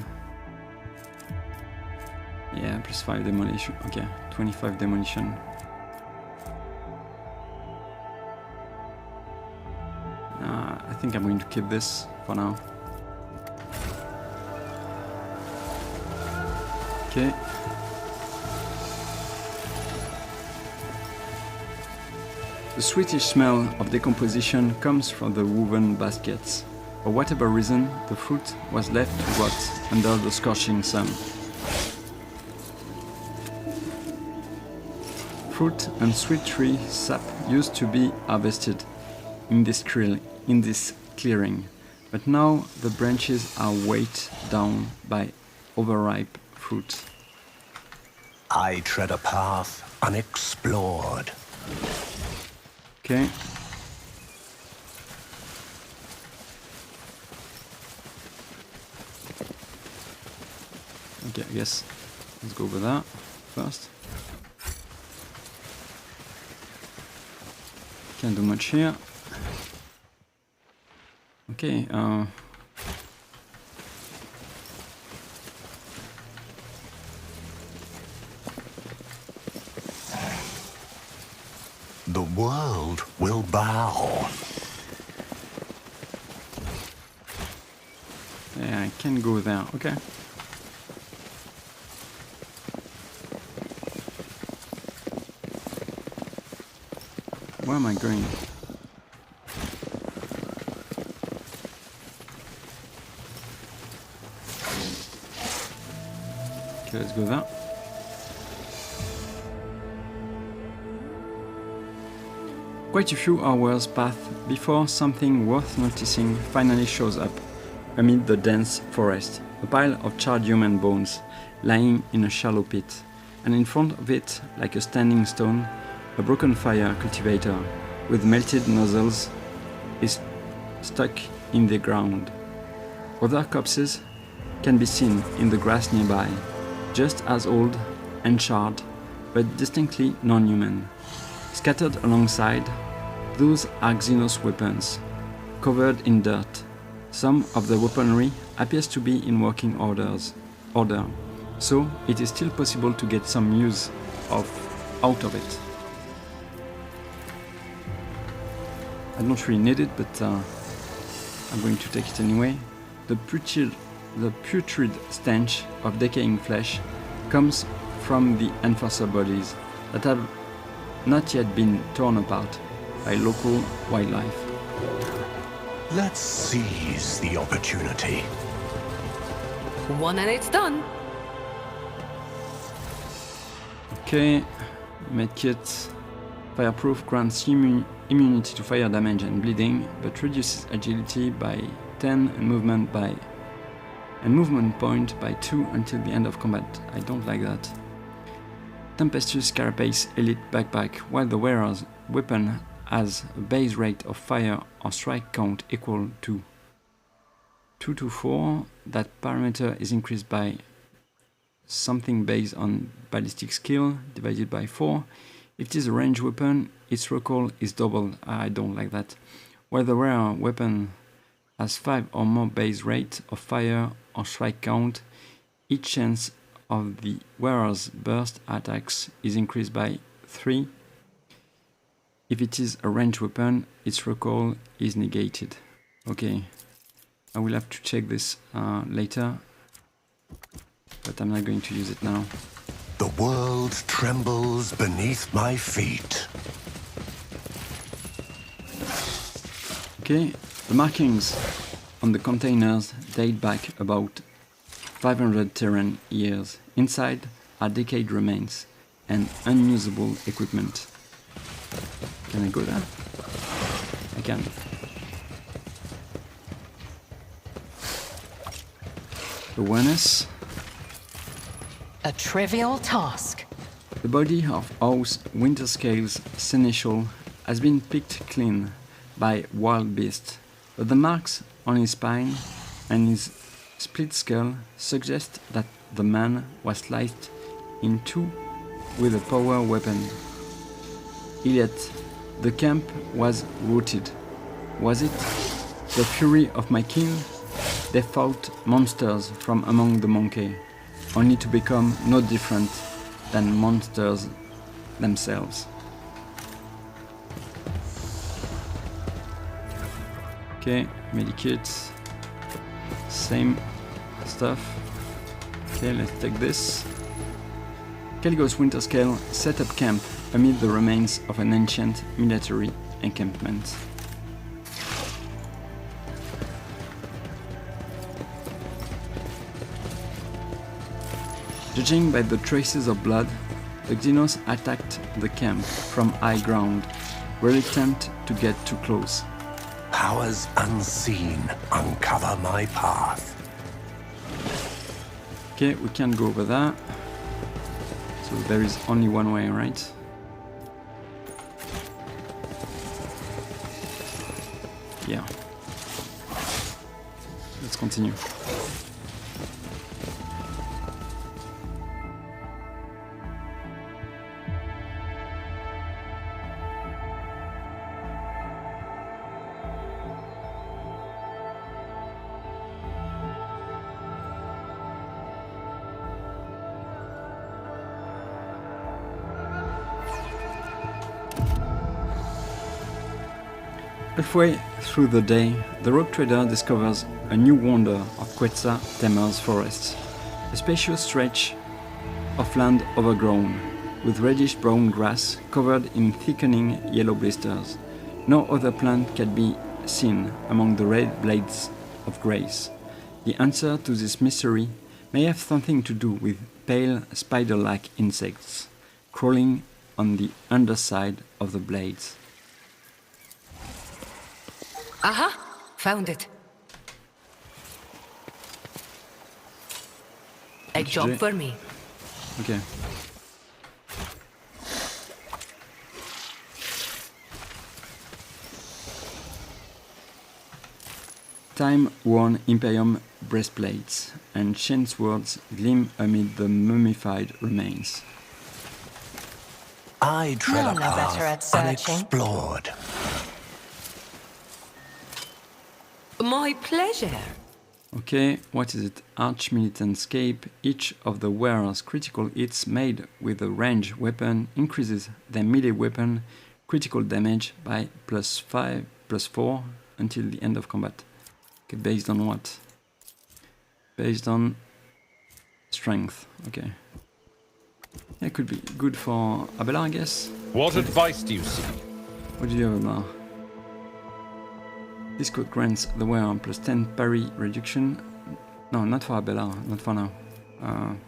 Yeah, plus 5 demolition. Okay, 25 demolition. I think I'm going to keep this for now. Okay. The sweetish smell of decomposition comes from the woven baskets. For whatever reason, the fruit was left to rot under the scorching sun. Fruit and sweet tree sap used to be harvested in this clearing, but now the branches are weighed down by overripe fruit. I tread a path unexplored. Okay. Okay, I guess let's go over that first. Can't do much here. Okay, The world will bow. yeah, I can go there. Okay. Where am I going? Okay, let's go there. Quite a few hours pass before something worth noticing finally shows up amid the dense forest. A pile of charred human bones lying in a shallow pit, and in front of it, like a standing stone, a broken fire cultivator with melted nozzles is stuck in the ground. Other corpses can be seen in the grass nearby, just as old and charred, but distinctly non-human. Scattered alongside, those are Xenos weapons, covered in dirt. Some of the weaponry appears to be in working order, so it is still possible to get some use out of it. I don't really need it, but I'm going to take it anyway. The putrid stench of decaying flesh comes from the enforcer bodies that have not yet been torn apart by local wildlife. Let's seize the opportunity. One and it's done. Okay, medkit. Fireproof grants immunity to fire damage and bleeding, but reduces agility by 10 and movement point by 2 until the end of combat. I don't like that. Tempestuous Carapace Elite Backpack. While the wearer's weapon has a base rate of fire or strike count equal to 2 to 4, that parameter is increased by something based on ballistic skill divided by 4. If it is a ranged weapon, its recoil is doubled. I don't like that. While the wearer weapon has 5 or more base rate of fire or strike count, each chance of the wearer's burst attacks is increased by 3. If it is a ranged weapon, its recoil is negated. Okay, I will have to check this later, but I'm not going to use it now. The world trembles beneath my feet. Okay, the markings on the containers date back about 500 Terran years. Inside are decayed remains and unusable equipment. Can I go there? I can. Awareness. A trivial task. The body of House Winterscale's seneschal has been picked clean by wild beasts, but the marks on his spine and his split skull suggest that the man was sliced in two with a power weapon. Yet, the camp was rooted. Was it the fury of my kin? They fought monsters from among the monkey, only to become no different than monsters themselves. Okay, medikits, same stuff. Okay, let's take this. Caligos Winterscale set up camp amid the remains of an ancient military encampment. Judging by the traces of blood, the Xenos attacked the camp from high ground, reluctant to get too close. Powers unseen uncover my path. Okay, we can't go over that. So there is only one way, right? Yeah. Let's continue. Halfway through the day, the rogue trader discovers a new wonder of Quetzal Temer's forests, a spacious stretch of land overgrown, with reddish-brown grass covered in thickening yellow blisters. No other plant can be seen among the red blades of grace. The answer to this mystery may have something to do with pale spider-like insects crawling on the underside of the blades. Aha! Found it. A job for me. Okay. Time-worn Imperium breastplates and chain swords gleam amid the mummified remains. I tread You're a no better at path searching. unexplored. My pleasure. Okay, what is it? Arch-Militant Scape. Each of the wearer's critical hits made with a ranged weapon increases their melee weapon critical damage by +4 until the end of combat. Okay, based on what? Based on strength. Okay. Yeah, could be good for Abelard, I guess. What advice do you seek? What do you have, Abelard? This code grants the wearer +10 parry reduction. No, not for Abelard, not for now. I'm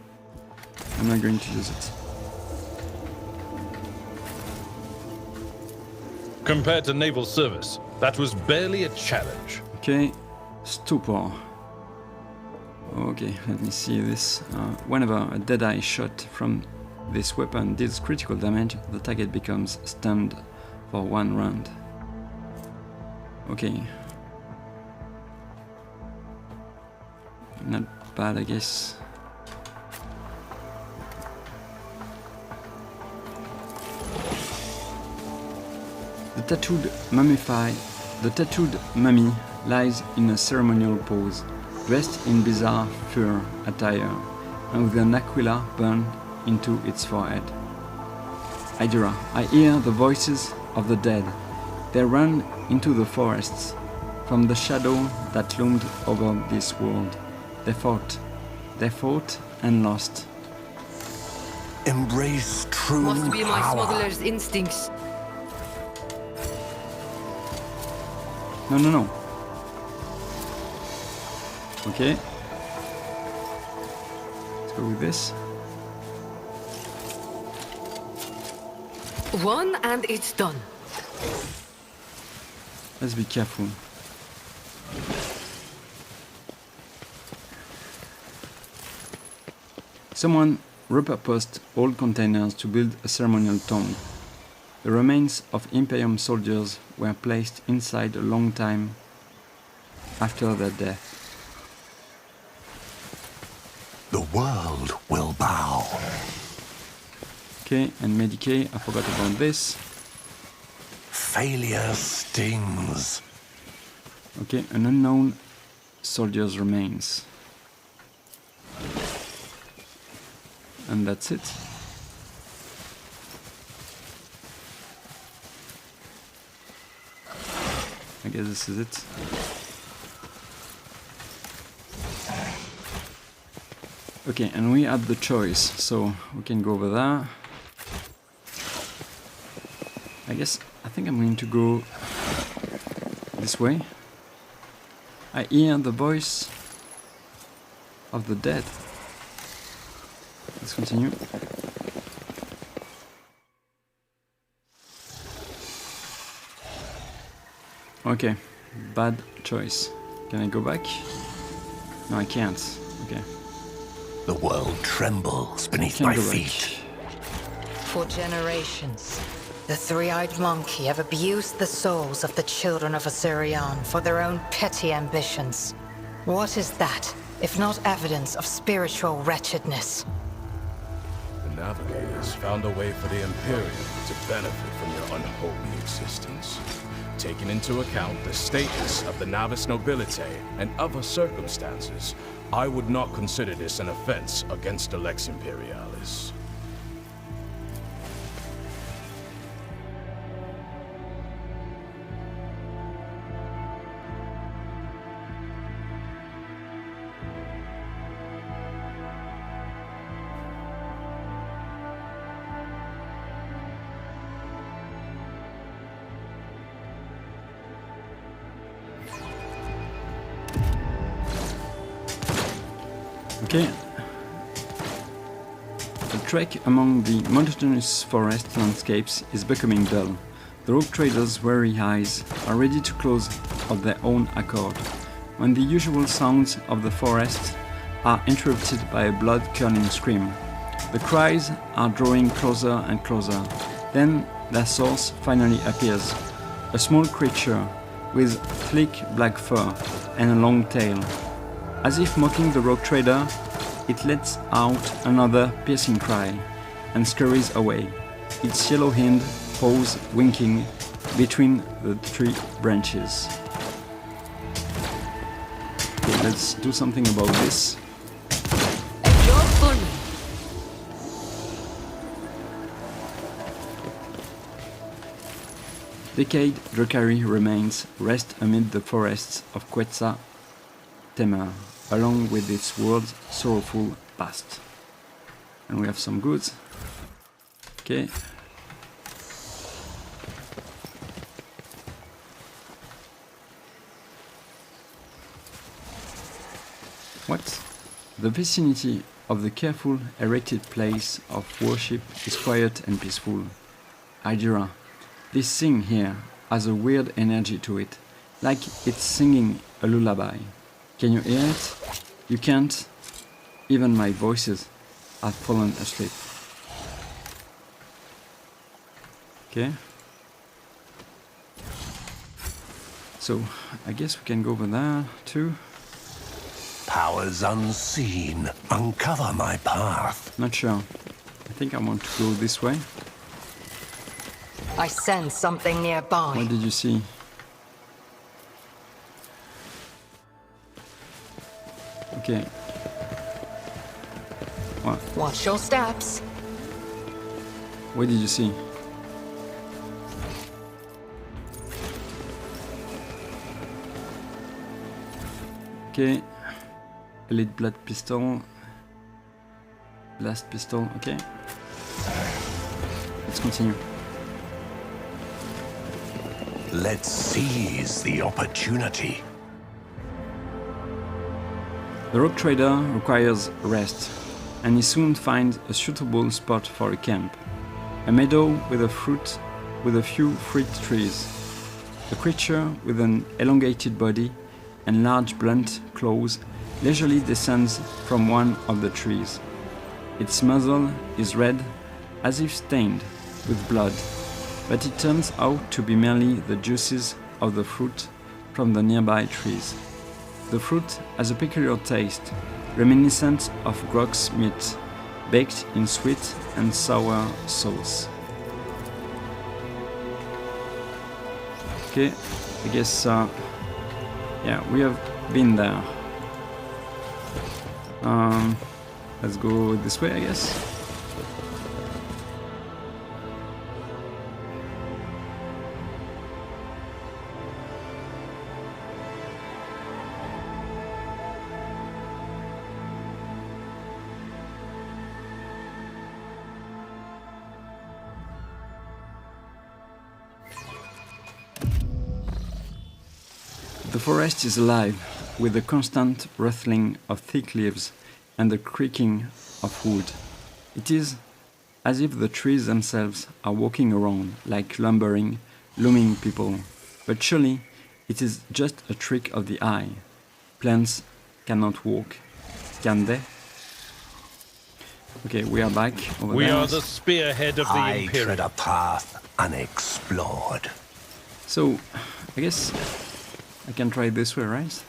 not going to use it. Compared to naval service, that was barely a challenge. Okay, Stupor. Okay, let me see this. Whenever a deadeye shot from this weapon deals critical damage, the target becomes stunned for 1 round. Okay. Not bad, I guess. The tattooed mummy lies in a ceremonial pose, dressed in bizarre fur attire, and with an aquila burned into its forehead. Hydra, I hear the voices of the dead. They run into the forests from the shadow that loomed over this world. They fought and lost. Embrace true Must be my power. smuggler's instincts. No. Okay. Let's go with this. One and it's done. Let's be careful. Someone repurposed old containers to build a ceremonial tomb. The remains of Imperium soldiers were placed inside a long time after their death. The world will bow. Okay, and Medicaid, I forgot about this. Failure stings. Okay, an unknown soldier's remains. And that's it. I guess this is it. Okay, and we had the choice, so we can go over there. I think I'm going to go this way. I hear the voice of the dead. Let's continue. Okay, bad choice. Can I go back? No, I can't. Okay. The world trembles beneath my feet. For generations, the three-eyed monkey have abused the souls of the children of Severan for their own petty ambitions. What is that, if not evidence of spiritual wretchedness? The Navigators found a way for the Imperium to benefit from your unholy existence. Taking into account the status of the Navis nobility and other circumstances, I would not consider this an offense against the Lex Imperialis. Okay. The trek among the mountainous forest landscapes is becoming dull. The rogue traders' weary eyes are ready to close of their own accord, when the usual sounds of the forest are interrupted by a blood-curdling scream. The cries are drawing closer and closer. Then their source finally appears. A small creature with thick black fur and a long tail. As if mocking the rogue trader, it lets out another piercing cry and scurries away, its yellow hind paws winking between the tree branches. Okay, let's do something about this. A job for me. Decayed Drakari remains rest amid the forests of Quetzal Temer, along with its world's sorrowful past. And we have some goods. Okay. What? The vicinity of the careful erected place of worship is quiet and peaceful. Idira, this thing here has a weird energy to it, like it's singing a lullaby. Can you hear it? You can't. Even my voices have fallen asleep. Okay. So, I guess we can go over there too. Powers unseen, uncover my path. Not sure. I think I want to go this way. I sense something nearby. What did you see? Okay. What? Watch your steps. What did you see? Okay. Elite blood pistol. Last pistol. Okay. Let's continue. Let's seize the opportunity. The rogue trader requires rest, and he soon finds a suitable spot for a camp. A meadow with a few fruit trees. A creature with an elongated body and large blunt claws leisurely descends from one of the trees. Its muzzle is red, as if stained with blood, but it turns out to be merely the juices of the fruit from the nearby trees. The fruit has a peculiar taste, reminiscent of grog's meat, baked in sweet and sour sauce. Okay, I guess, yeah, we have been there. Let's go this way, I guess. The forest is alive, with the constant rustling of thick leaves and the creaking of wood. It is as if the trees themselves are walking around like lumbering, looming people. But surely it is just a trick of the eye. Plants cannot walk, can they? Okay, we are back over We there. are the spearhead of the I tread Imperium. a path unexplored. So, I guess I can try it this way, right?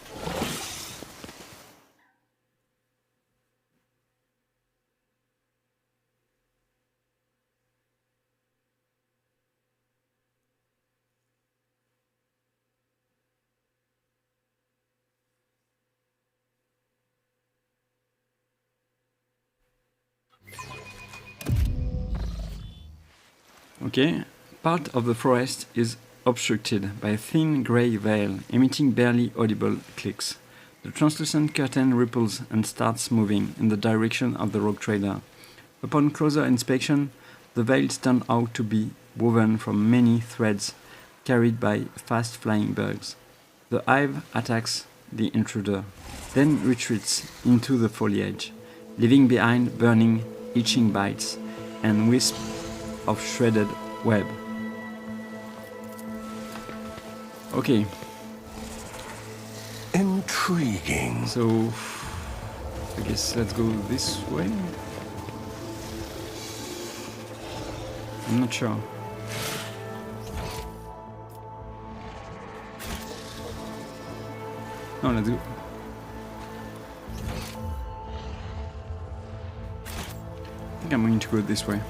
Okay, part of the forest is obstructed by a thin grey veil emitting barely audible clicks. The translucent curtain ripples and starts moving in the direction of the rogue trader. Upon closer inspection, the veils turn out to be woven from many threads carried by fast-flying bugs. The hive attacks the intruder, then retreats into the foliage, leaving behind burning, itching bites and wisps of shredded web. Okay, Intriguing. so I guess let's go this way. I'm not sure. No, let's go. I think I'm going to go this way.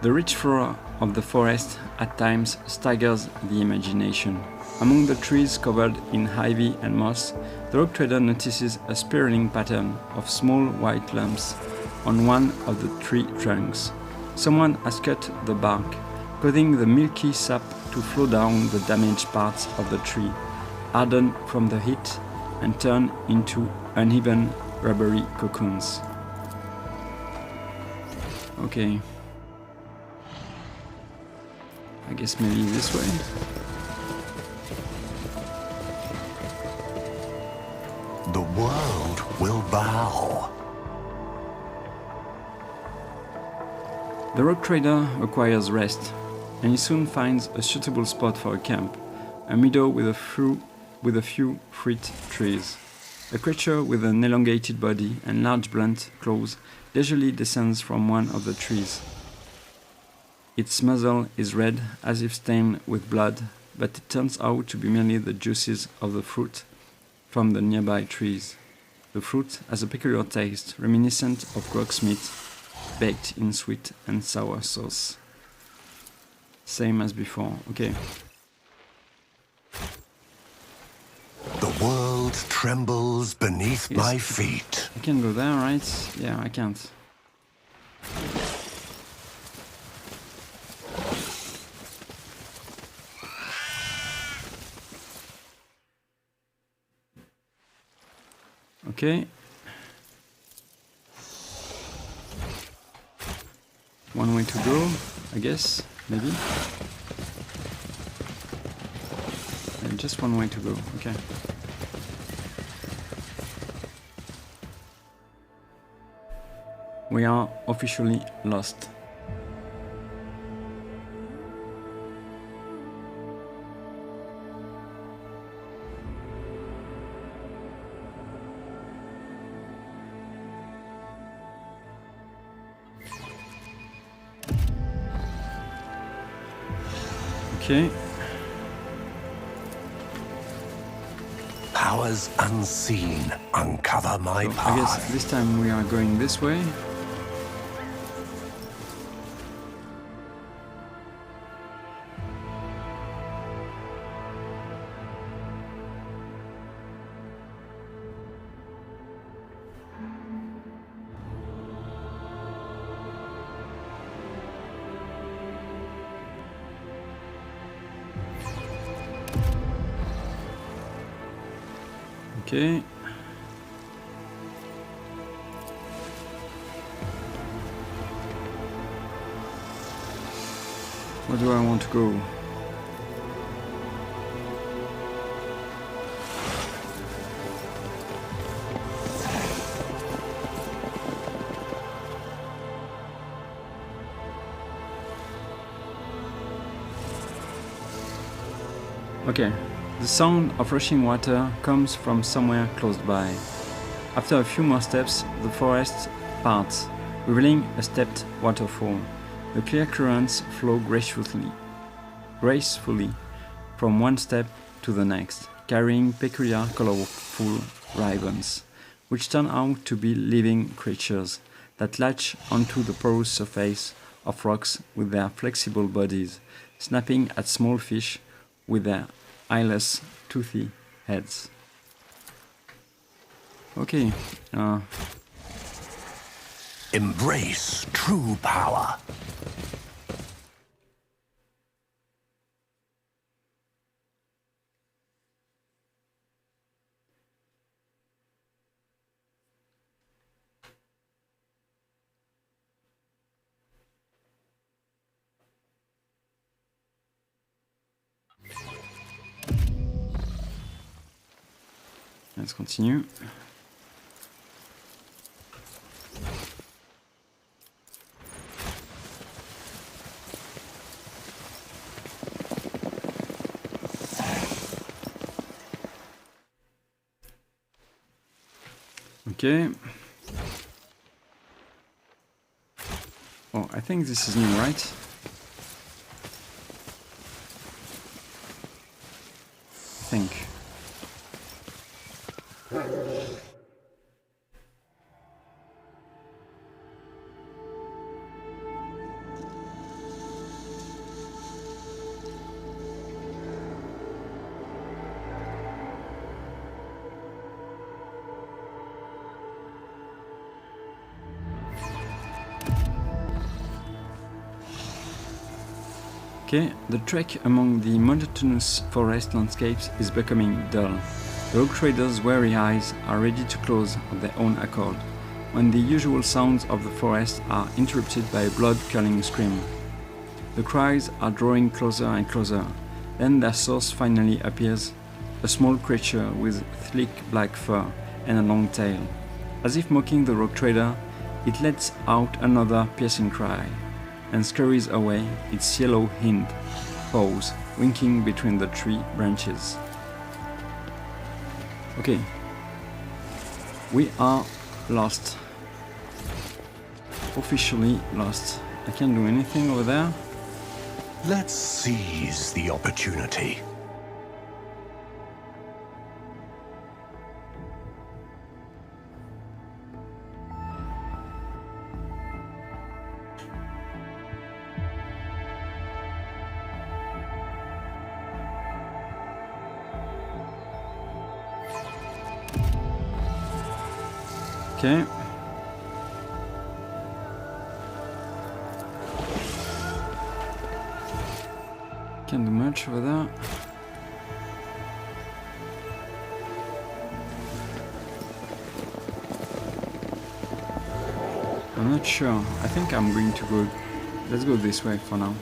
The rich flora of the forest at times staggers the imagination. Among the trees covered in ivy and moss, the rogue trader notices a spiraling pattern of small white lumps on one of the tree trunks. Someone has cut the bark, causing the milky sap to flow down the damaged parts of the tree, harden from the heat and turn into uneven rubbery cocoons. Okay. I guess maybe this way. The world will bow. The rogue trader requires rest, and he soon finds a suitable spot for a camp, a meadow with a few fruit trees. A creature with an elongated body and large blunt claws leisurely descends from one of the trees. Its muzzle is red, as if stained with blood, but it turns out to be merely the juices of the fruit from the nearby trees. The fruit has a peculiar taste, reminiscent of grog's meat, baked in sweet and sour sauce. Same as before. Okay. The world trembles beneath my feet. I can go there, right? Yeah, I can't. Okay. One way to go, I guess, maybe. And just one way to go, okay. We are officially lost. Okay. Powers unseen uncover my So path. I guess this time we are going this way. Okay. Where do I want to go? Okay, the sound of rushing water comes from somewhere close by. After a few more steps, the forest parts, revealing a stepped waterfall. The clear currents flow gracefully from one step to the next, carrying peculiar colorful ribbons, which turn out to be living creatures that latch onto the porous surface of rocks with their flexible bodies, snapping at small fish with their eyeless, toothy heads. Okay. Embrace true power. Let's continue. Okay. Oh, I think this is new, right? I think. Okay, the trek among the monotonous forest landscapes is becoming dull. The rogue trader's weary eyes are ready to close of their own accord, when the usual sounds of the forest are interrupted by a blood-curdling scream. The cries are drawing closer and closer, then their source finally appears, a small creature with thick black fur and a long tail. As if mocking the rogue trader, it lets out another piercing cry, and scurries away, its yellow hind paws winking between the tree branches. Okay, we are lost. Officially lost. I can't do anything over there. Let's seize the opportunity. Okay. Can't do much over there. I'm not sure. I think I'm going to go... Let's go this way for now.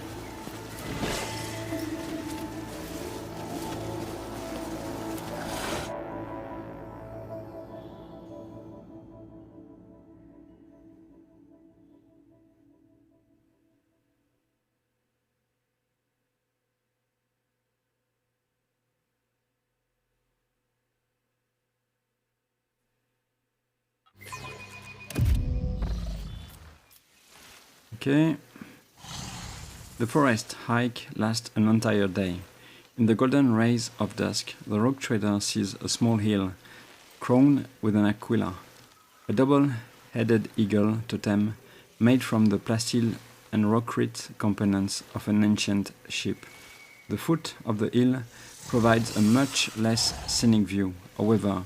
Okay. The forest hike lasts an entire day. In the golden rays of dusk, the rogue trader sees a small hill crowned with an aquila, a double-headed eagle totem made from the plasteel and rockrit components of an ancient ship. The foot of the hill provides a much less scenic view. However,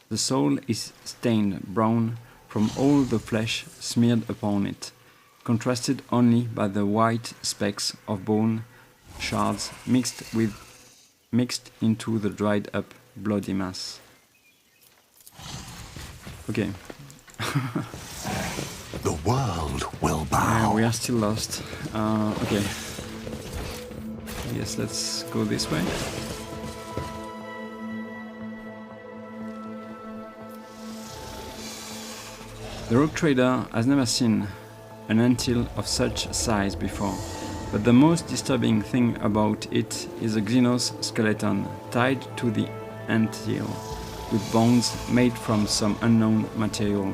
the soil is stained brown from all the flesh smeared upon it, contrasted only by the white specks of bone shards mixed into the dried up bloody mass. Okay. The world will bow. We are still lost. Okay. guess let's go this way. The rogue trader has never seen an anthill of such size before, but the most disturbing thing about it is a Xenos skeleton tied to the anthill, with bones made from some unknown material.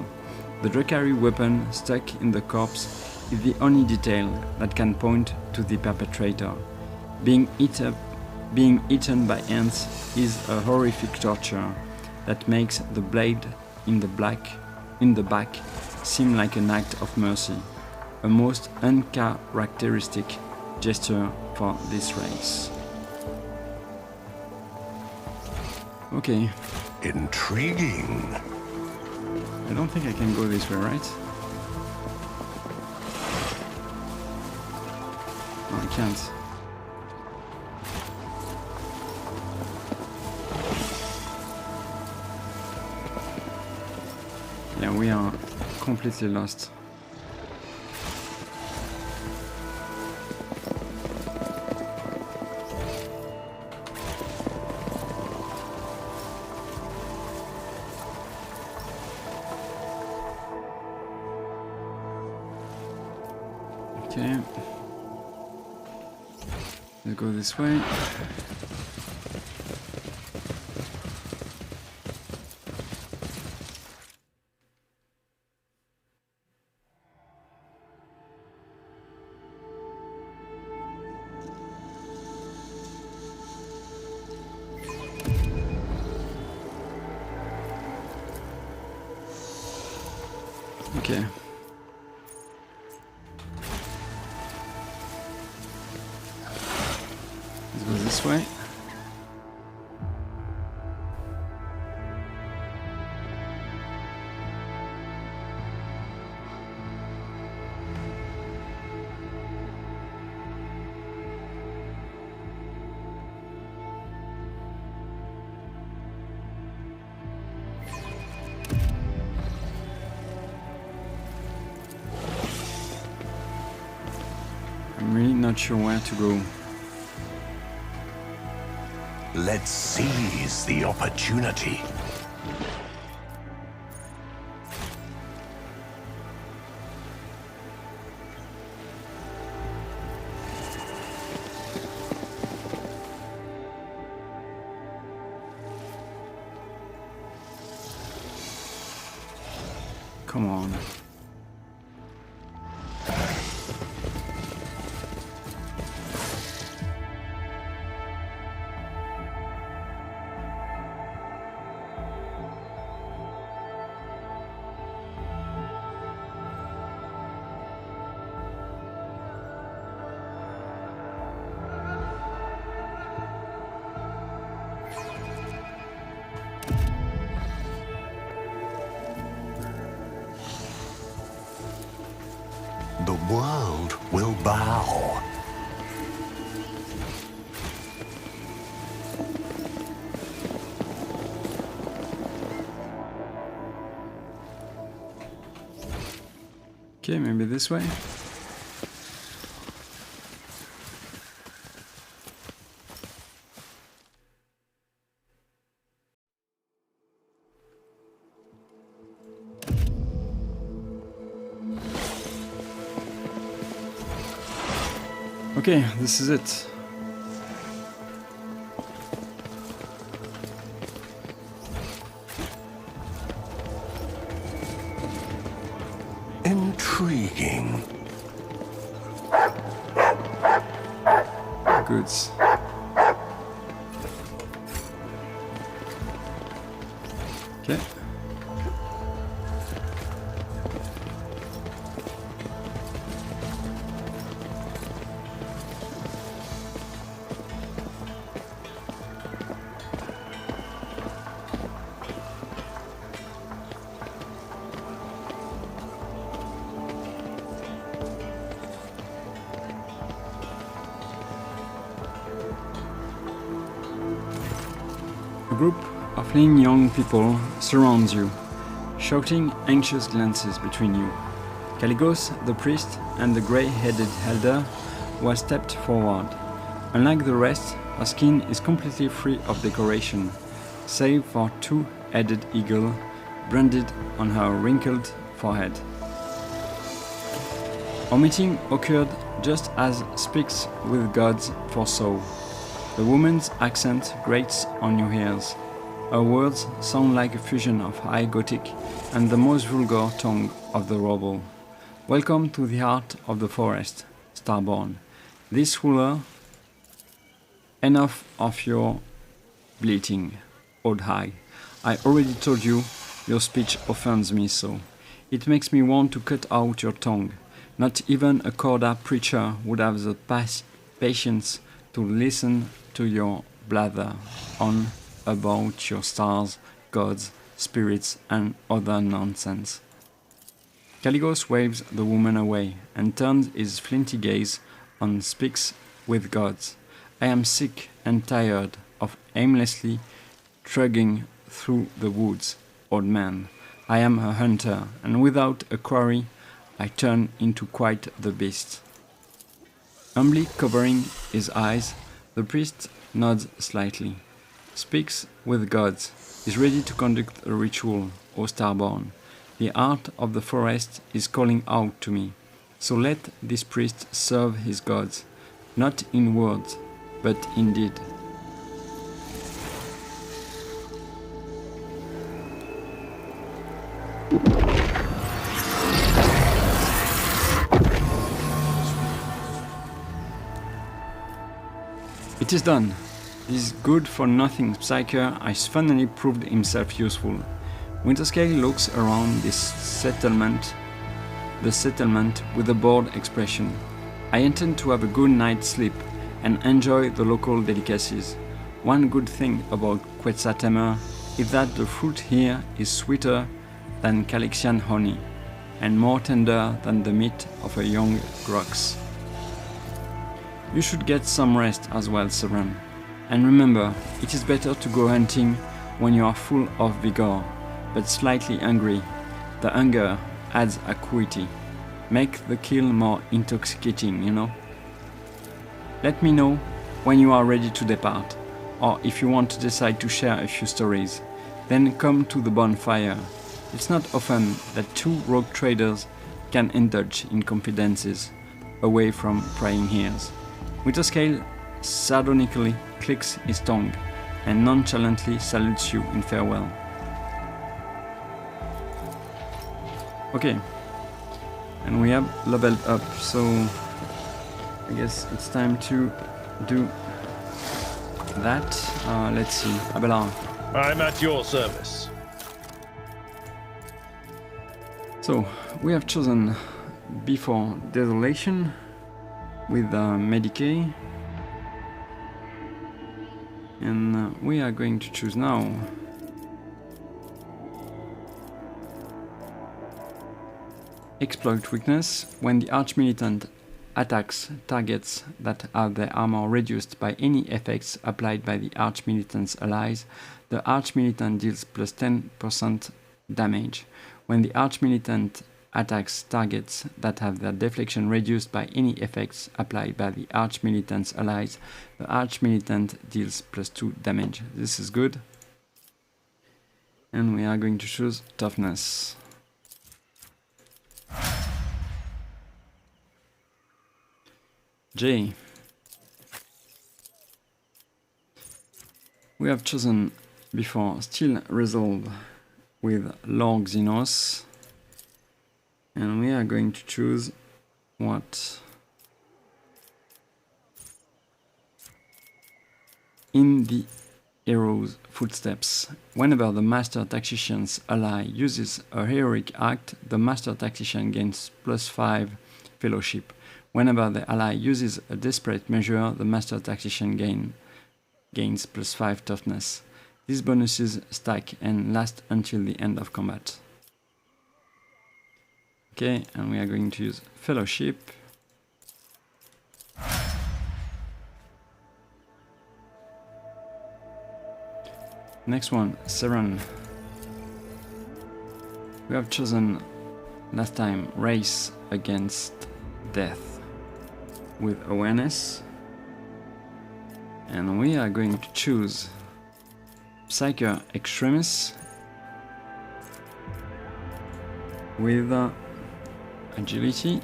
The Drakari weapon stuck in the corpse is the only detail that can point to the perpetrator. Being eaten by ants is a horrific torture that makes the blade in the back seem like an act of mercy, a most uncharacteristic gesture for this race. Okay. Intriguing. I don't think I can go this way, right? No, I can't. Yeah, we are completely lost. Okay. Let's go this way. Okay. Let's go this way. I'm really not sure where to go. Let's seize the opportunity. Come on. The world will bow. Okay, maybe this way. Okay, this is it. Intriguing. Goods. Okay. A group of lean young people surrounds you, shouting anxious glances between you. Caligos, the priest, and the grey-headed elder was stepped forward. Unlike the rest, her skin is completely free of decoration, save for two-headed eagle branded on her wrinkled forehead. Our meeting occurred just as Speaks with Gods foresaw. The woman's accent grates on your ears. Her words sound like a fusion of High Gothic and the most vulgar tongue of the rabble. Welcome to the heart of the forest, Starborn. This ruler, enough of your bleating, Old High. I already told you your speech offends me so. It makes me want to cut out your tongue. Not even a Corda preacher would have the patience to listen to your blather on about your stars, gods, spirits, and other nonsense. Caligos waves the woman away and turns his flinty gaze on Speaks with Gods. I am sick and tired of aimlessly trudging through the woods, old man. I am a hunter, and without a quarry, I turn into quite the beast. Humbly covering his eyes, the priest nods slightly. Speaks with Gods, is ready to conduct a ritual, O Starborn. The art of the forest is calling out to me, so let this priest serve his gods, not in words, but in deed. It is done. This good-for-nothing psyker has finally proved himself useful. Winterscale looks around the settlement with a bored expression. I intend to have a good night's sleep and enjoy the local delicacies. One good thing about Quetzaltemer is that the fruit here is sweeter than Calixian honey and more tender than the meat of a young grox. You should get some rest as well, Severan. And remember, it is better to go hunting when you are full of vigor, but slightly hungry. The hunger adds acuity. Make the kill more intoxicating, you know? Let me know when you are ready to depart, or if you want to decide to share a few stories. Then come to the bonfire. It's not often that two rogue traders can indulge in confidences away from prying ears. Winterscale sardonically clicks his tongue and nonchalantly salutes you in farewell. Okay, and we have leveled up, so I guess it's time to do that. Let's see, Abelard. I'm at your service. So, we have chosen Before Desolation with Medicae, and we are going to choose now Exploit Weakness. When the Archmilitant attacks targets that have their armor reduced by any effects applied by the Archmilitant's allies, the Archmilitant deals plus 10% damage. When the Archmilitant attacks targets that have their deflection reduced by any effects applied by the Archmilitant's allies, the Archmilitant deals plus 2 damage. This is good. And we are going to choose Toughness. J. We have chosen before Still Resolve with Lord Xenos, and we are going to choose what? In the Hero's Footsteps. Whenever the Master Tactician's ally uses a heroic act, the Master Tactician gains plus 5 fellowship. Whenever the ally uses a desperate measure, the Master Tactician gains plus 5 toughness. These bonuses stack and last until the end of combat. Okay, and we are going to use Fellowship. Next one, Severan. We have chosen last time Race Against Death with Awareness. And we are going to choose Psyker Extremis with agility.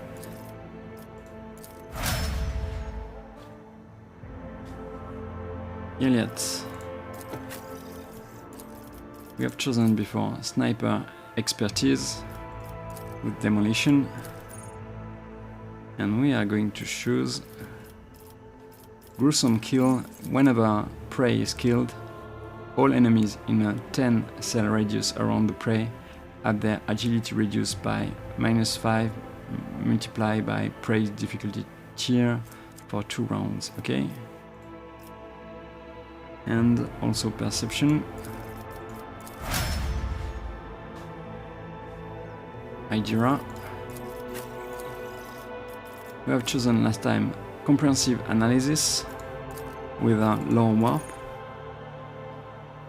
Elliot. We have chosen before Sniper Expertise with Demolition. And we are going to choose Gruesome Kill. Whenever prey is killed, all enemies in a 10 cell radius around the prey have their agility reduced by -5 multiplied by prey's difficulty tier for 2 rounds, okay? And also Perception. Hydra. We have chosen last time Comprehensive Analysis with a Lore Warp.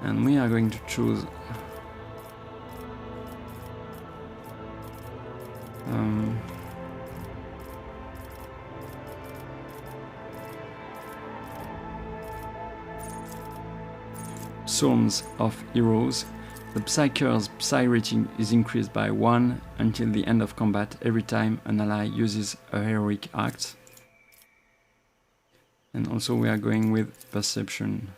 And we are going to choose Psalms of Heroes. The Psyker's Psy rating is increased by 1 until the end of combat every time an ally uses a heroic act. And also we are going with Perception.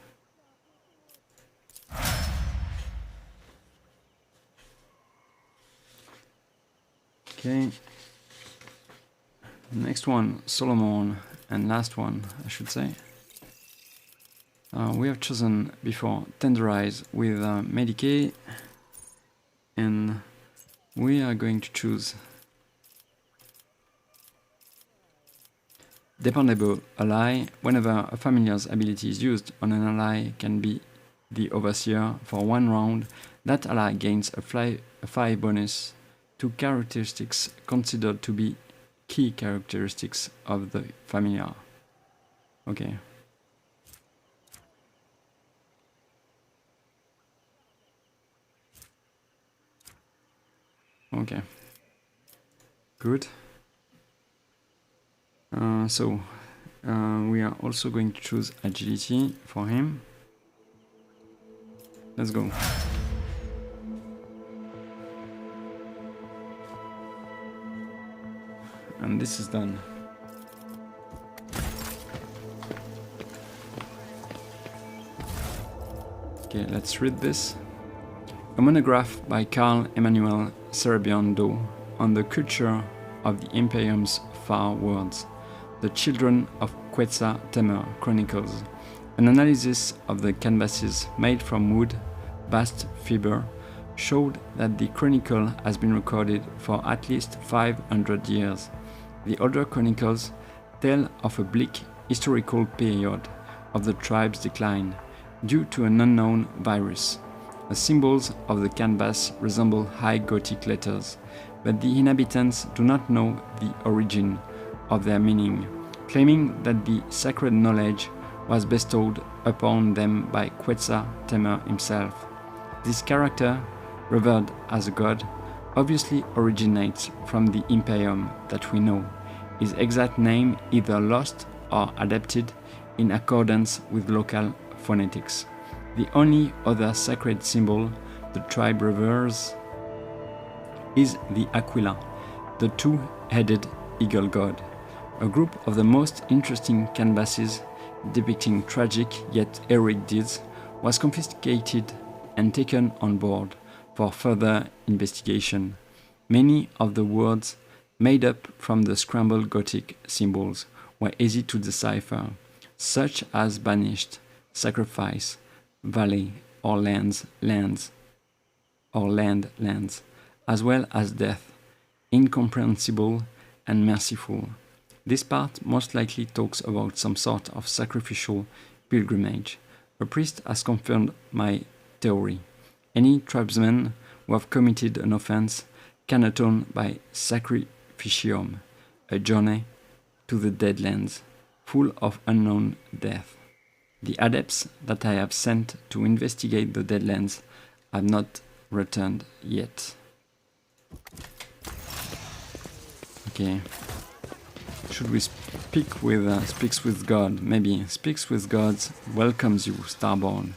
Okay. Next one, Solomon, and last one, I should say. We have chosen before Tenderize with Medicaid, and we are going to choose Dependable Ally. Whenever a familiar's ability is used on an ally, can be the Overseer for 1 round. That ally gains a 5 bonus to characteristics considered to be key characteristics of the familiar. Okay. Okay. Good. We are also going to choose agility for him. Let's go. And this is done. Okay, let's read this. A monograph by Carl Emmanuel Severan on the culture of the Imperium's far worlds. The Children of Quetzal Temer Chronicles. An analysis of the canvases made from wood, bast fiber, showed that the chronicle has been recorded for at least 500 years. The older chronicles tell of a bleak historical period of the tribe's decline due to an unknown virus. The symbols of the canvas resemble high Gothic letters, but the inhabitants do not know the origin of their meaning, claiming that the sacred knowledge was bestowed upon them by Quetzal Temer himself. This character, revered as a god, obviously originates from the Imperium that we know, his exact name either lost or adapted in accordance with local phonetics. The only other sacred symbol the tribe reveres is the Aquila, the two-headed eagle god. A group of the most interesting canvases depicting tragic yet heroic deeds was confiscated and taken on board for further investigation. Many of the words made up from the scrambled Gothic symbols were easy to decipher, such as banished, sacrifice, valley, or lands, as well as death, incomprehensible and merciful. This part most likely talks about some sort of sacrificial pilgrimage. A priest has confirmed my theory. Any tribesmen who have committed an offense can atone by sacrificium, a journey to the Deadlands, full of unknown death. The adepts that I have sent to investigate the Deadlands have not returned yet. Ok. should we speaks with God? Maybe speaks with gods welcomes you, starborn.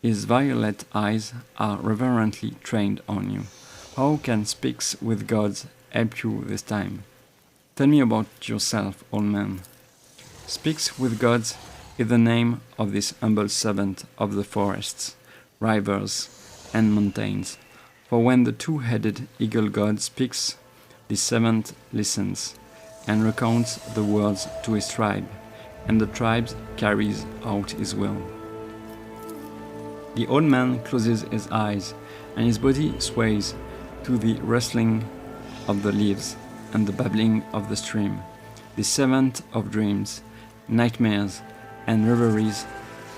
His violet eyes are reverently trained on you. How can speaks with gods help you this time? Tell me about yourself, old man. Speaks with gods is the name of this humble servant of the forests, rivers, and mountains. For when the two-headed eagle god speaks, the servant listens and recounts the words to his tribe, and the tribe carries out his will. The old man closes his eyes, and his body sways to the rustling of the leaves and the babbling of the stream. The servant of dreams, nightmares, and reveries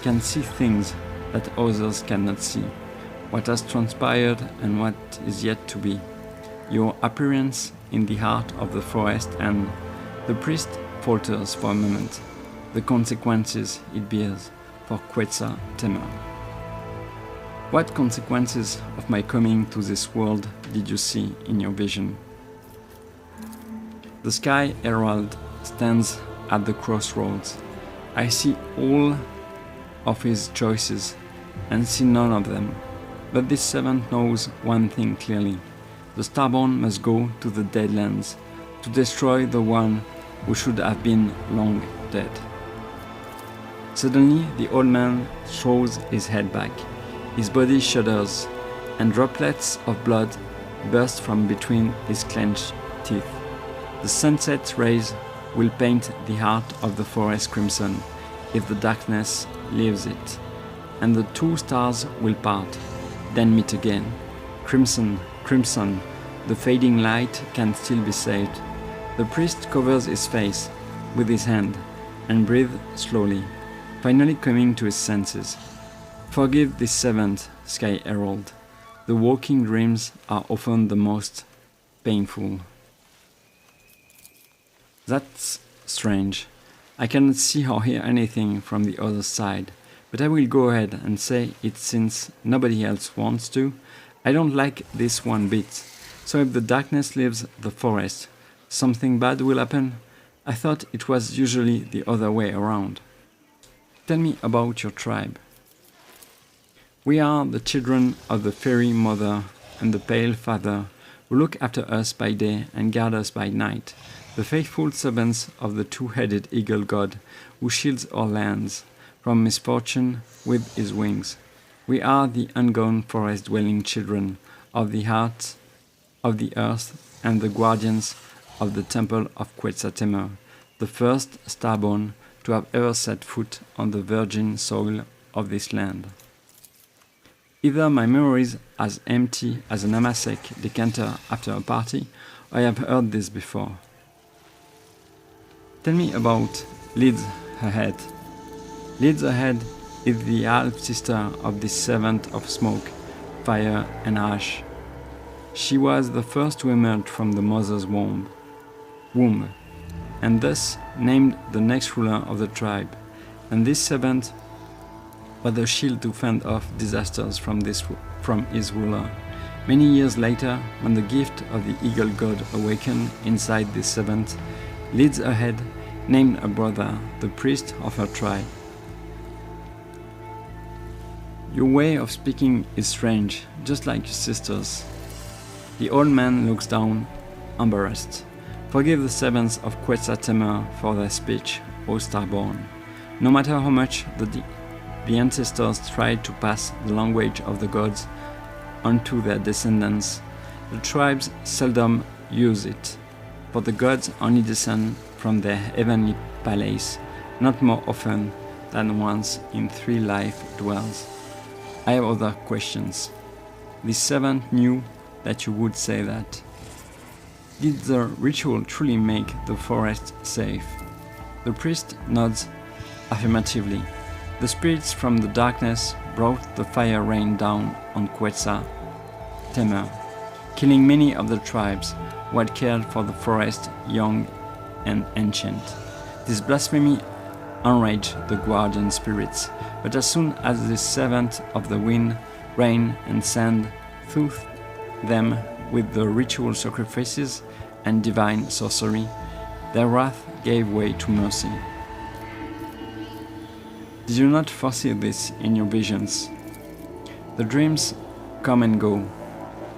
can see things that others cannot see, what has transpired and what is yet to be. Your appearance in the heart of the forest, and the priest falters for a moment, the consequences it bears for Quetzal Temer. What consequences of my coming to this world did you see in your vision? The Sky Herald stands at the crossroads. I see all of his choices and see none of them. But this servant knows one thing clearly. The Starborn must go to the Deadlands to destroy the one who should have been long dead. Suddenly, the old man throws his head back. His body shudders, and droplets of blood burst from between his clenched teeth. The sunset rays will paint the heart of the forest crimson if the darkness leaves it, and the two stars will part, then meet again. Crimson, crimson, the fading light can still be saved. The priest covers his face with his hand and breathes slowly, finally coming to his senses. Forgive this servant, Sky Herald. The waking dreams are often the most painful. That's strange. I cannot see or hear anything from the other side, but I will go ahead and say it since nobody else wants to. I don't like this one bit. So if the darkness leaves the forest, something bad will happen? I thought it was usually the other way around. Tell me about your tribe. We are the children of the fairy mother and the pale father, who look after us by day and guard us by night, the faithful servants of the two-headed eagle god, who shields our lands from misfortune with his wings. We are the ungone forest-dwelling children of the heart of the earth and the guardians of the temple of Quetzal Temer, the first starborn to have ever set foot on the virgin soil of this land. Either my memory is as empty as an Amasek decanter after a party, or I have heard this before. Tell me about Leads Ahead. Leads Ahead is the half-sister of this servant of smoke, fire, and ash. She was the first to emerge from the mother's womb, and thus named the next ruler of the tribe. And this servant was the shield to fend off disasters from his ruler. Many years later, when the gift of the eagle god awakened inside this servant, Leads Ahead named a brother the priest of her tribe. Your way of speaking is strange, just like your sister's. The old man looks down, embarrassed. Forgive the servants of Quetzal Temer for their speech, O Starborn. No matter how much the ancestors tried to pass the language of the gods onto their descendants, the tribes seldom use it, for the gods only descend from their heavenly palace, not more often than once in 3 life dwells. I have other questions. The servant knew that you would say that. Did the ritual truly make the forest safe? The priest nods affirmatively. The spirits from the darkness brought the fire rain down on Quetzal Temer, killing many of the tribes who had cared for the forest, young and ancient. This blasphemy enraged the guardian spirits, but as soon as this servant of the wind, rain, and sand soothed them with the ritual sacrifices and divine sorcery, their wrath gave way to mercy. Did you not foresee this in your visions? The dreams come and go,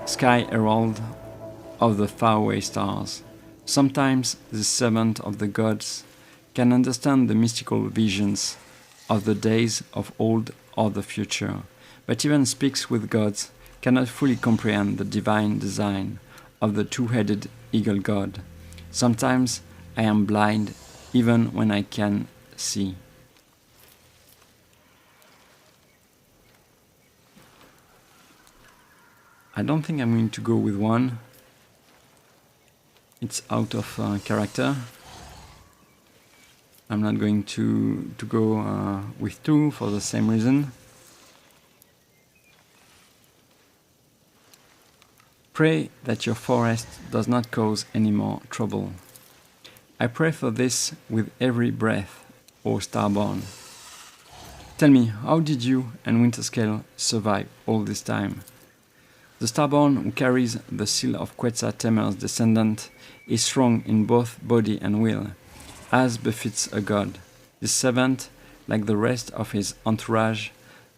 sky herald of the faraway stars. Sometimes the servant of the gods can understand the mystical visions of the days of old or the future, but even speaks with gods cannot fully comprehend the divine design of the two-headed eagle god. Sometimes I am blind even when I can see. I don't think I'm going to go with one. It's out of character. I'm not going to go with two for the same reason. Pray that your forest does not cause any more trouble. I pray for this with every breath, O Starborn. Tell me, how did you and Winterscale survive all this time? The Starborn who carries the seal of Quetzaltemer's descendant is strong in both body and will, as befits a god. This servant, like the rest of his entourage,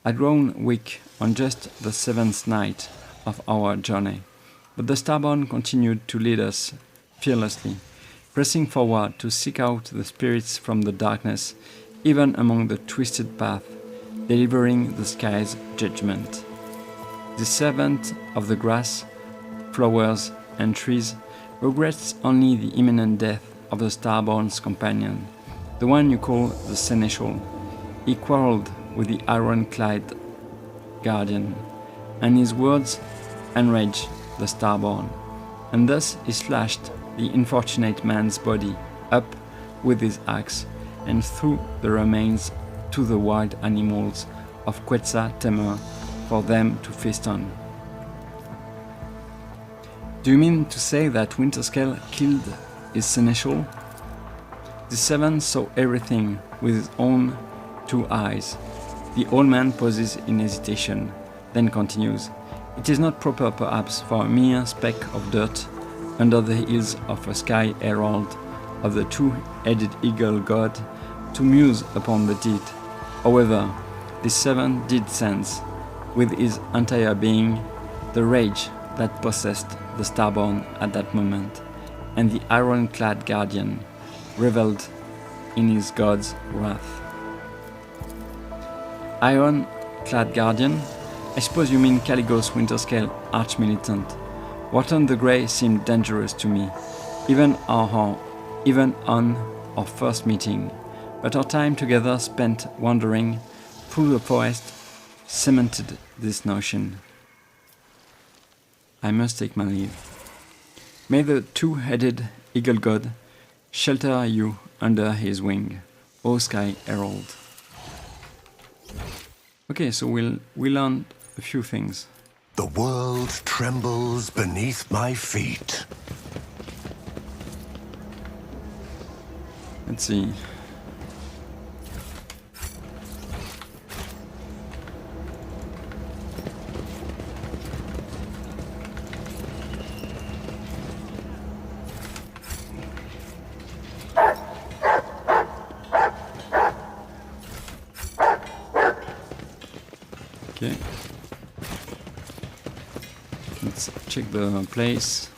had grown weak on just the seventh night of our journey. But the Starborn continued to lead us fearlessly, pressing forward to seek out the spirits from the darkness, even among the twisted path, delivering the sky's judgment. The servant of the grass, flowers, and trees regrets only the imminent death of the Starborn's companion, the one you call the Seneschal. He quarreled with the iron-clad guardian, and his words enraged the Starborn, and thus he slashed the unfortunate man's body up with his axe and threw the remains to the wild animals of Quetzaltemer for them to feast on. Do you mean to say that Winterscale killed his seneschal? The servant saw everything with his own two eyes. The old man pauses in hesitation, then continues. It is not proper, perhaps, for a mere speck of dirt under the heels of a sky herald of the two-headed eagle god to muse upon the deed. However, this servant did sense, with his entire being, the rage that possessed the Starborn at that moment, and the iron-clad guardian reveled in his god's wrath. Iron-clad guardian? I suppose you mean Caligos Winterscale, arch-militant. Wharton the Grey seemed dangerous to me, even on our first meeting, but our time together spent wandering through the forest cemented this notion. I must take my leave. May the two-headed eagle god shelter you under his wing, O Sky Herald. Okay, so we'll learn a few things. The world trembles beneath my feet. Let's see. Okay. Let's check the place.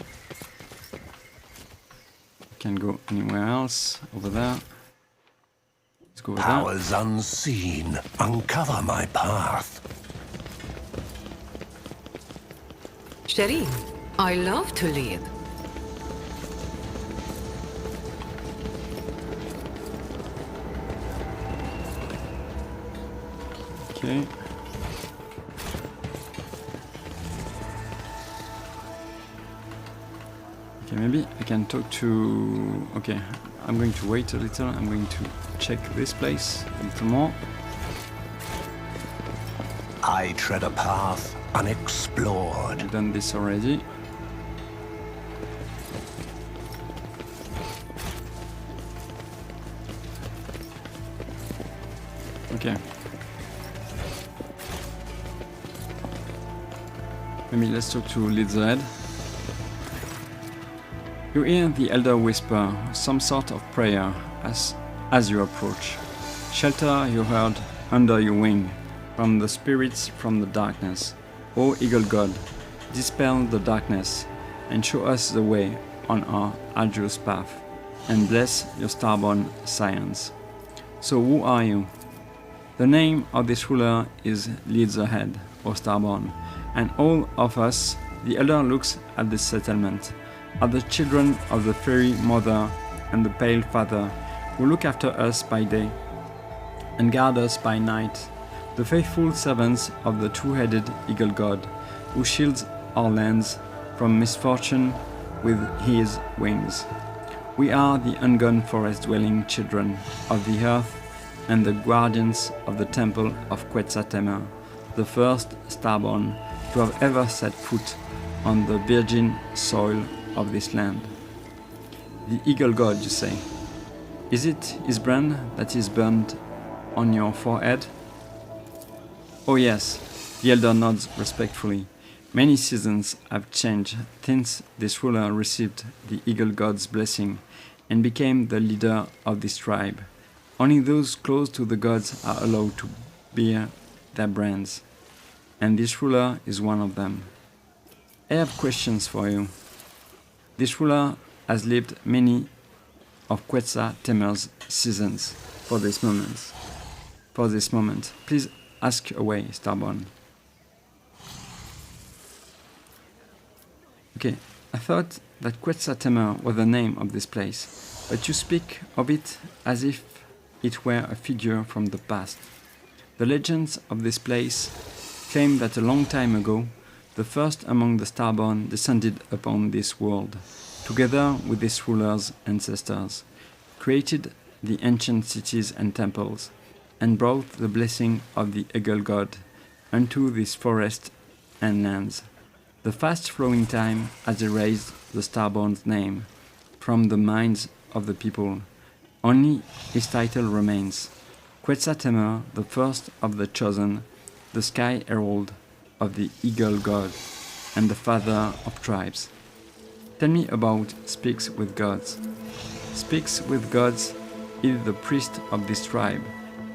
Can't go anywhere else. Over there. Let's go over there. Powers unseen uncover my path. Shireen, I love to lead. Okay. Okay, maybe I can talk to... Okay, I'm going to wait a little. I'm going to check this place a little more. I tread a path unexplored. I've done this already. Okay. Maybe let's talk to Lead the Head. You hear the elder whisper some sort of prayer as you approach. Shelter your heart under your wing from the spirits from the darkness. O Eagle God, dispel the darkness and show us the way on our arduous path, and bless your starborn science. So who are you? The name of this ruler is Leads Ahead, O Starborn, and all of us, the elder looks at this settlement, at the children of the fairy mother and the pale father, who look after us by day and guard us by night, the faithful servants of the two-headed eagle god, who shields our lands from misfortune with his wings. We are the ungone forest-dwelling children of the earth and the guardians of the temple of Quetzaltemer, the first starborn to have ever set foot on the virgin soil of this land. The eagle god, you say? Is it his brand that is burned on your forehead? Oh yes, the elder nods respectfully. Many seasons have changed since this ruler received the eagle god's blessing and became the leader of this tribe. Only those close to the gods are allowed to bear their brands, and this ruler is one of them. I have questions for you. This ruler has lived many of Quetzaltemer's seasons for this moment. Please ask away, Starborn. Okay, I thought that Quetzaltemer was the name of this place, but you speak of it as if it were a figure from the past. The legends of this place claim that a long time ago, the first among the Starborn descended upon this world, together with this ruler's ancestors, created the ancient cities and temples, and brought the blessing of the eagle god unto this forest and lands. The fast-flowing time has erased the Starborn's name from the minds of the people. Only his title remains. Quetzaltemer, the first of the chosen, the sky herald of the eagle god, and the father of tribes. Tell me about Speaks with Gods. Speaks with Gods is the priest of this tribe,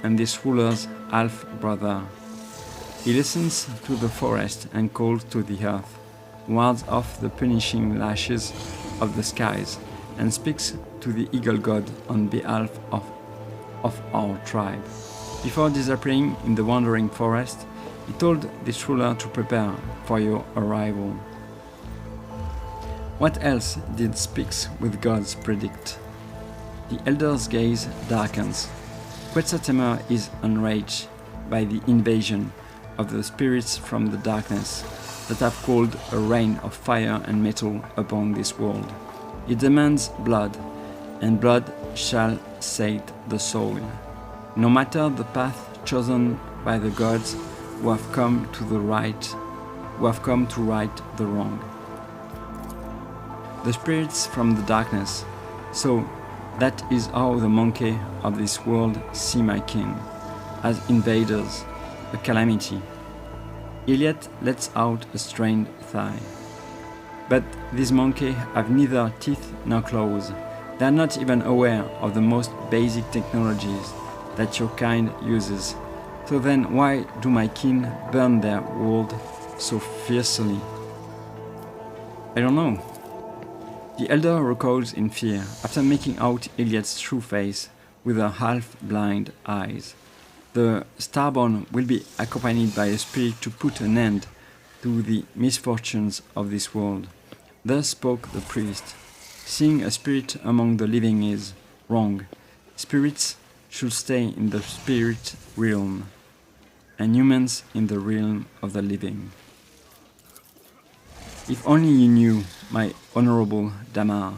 and this ruler's half-brother. He listens to the forest and calls to the earth, wards off the punishing lashes of the skies, and speaks to the eagle god on behalf of our tribe. Before disappearing in the wandering forest, he told this ruler to prepare for your arrival. What else did Speaks with Gods predict? The elder's gaze darkens. Quetzaltemer is enraged by the invasion of the spirits from the darkness that have called a rain of fire and metal upon this world. He demands blood, and blood shall sate the soul. No matter the path chosen by the gods who have come to right the wrong. The spirits from the darkness. So that is how the monkey of this world see my kin, as invaders, a calamity. Iliad lets out a strained sigh. But these monkeys have neither teeth nor claws. They are not even aware of the most basic technologies that your kind uses. So then why do my kin burn their world so fiercely? I don't know. The elder recoils in fear after making out Iliad's true face with her half-blind eyes. The Starborn will be accompanied by a spirit to put an end to the misfortunes of this world. Thus spoke the priest. Seeing a spirit among the living is wrong. Spirits should stay in the spirit realm, and humans in the realm of the living. If only you knew, my honorable Damar,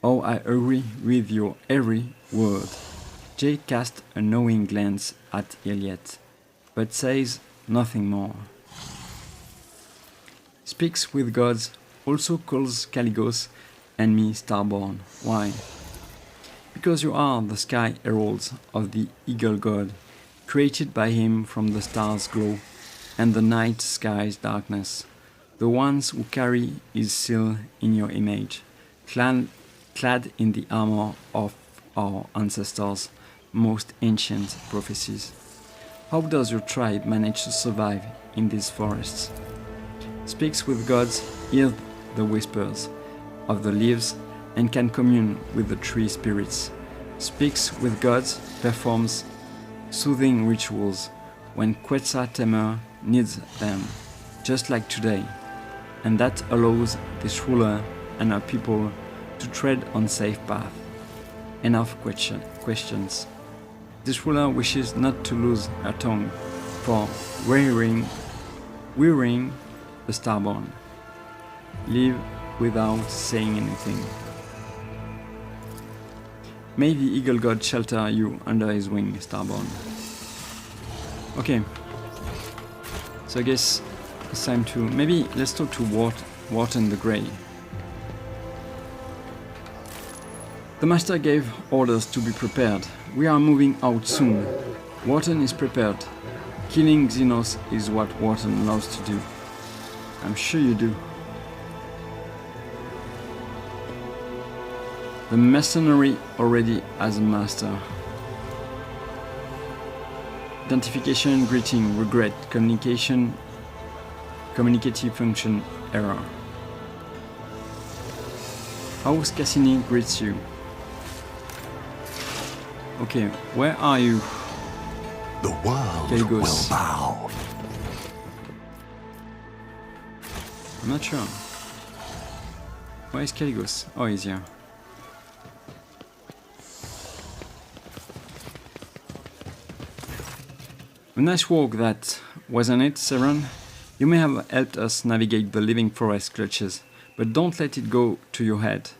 how I agree with your every word. Jay cast a knowing glance at Iliad, but says nothing more. Speaks with Gods also calls Caligos and me Starborn. Why? Because you are the sky heralds of the eagle god, created by him from the stars' glow and the night sky's darkness, the ones who carry his seal in your image, clad in the armor of our ancestors' most ancient prophecies. How does your tribe manage to survive in these forests? Speaks with gods, hears the whispers of the leaves, and can commune with the tree spirits. Speaks with gods, performs soothing rituals when Quetzaltemer needs them, just like today, and that allows this ruler and her people to tread on safe path. Enough questions. This ruler wishes not to lose her tongue for wearying the starborn. Live without saying anything. May the eagle god shelter you under his wing, starborn. Okay. So I guess it's time to... maybe let's talk to Wharton the Grey. The master gave orders to be prepared. We are moving out soon. Wharton is prepared. Killing Xenos is what Wharton loves to do. I'm sure you do. The mercenary already has a master. Identification, greeting, regret, communication, communicative function, error. House Cassini greets you. Okay, where are you? The world Caligos. will bow. I'm not sure. Where is Caligos? Oh, he's here. A nice walk that, wasn't it, Severan? You may have helped us navigate the living forest clutches, but don't let it go to your head.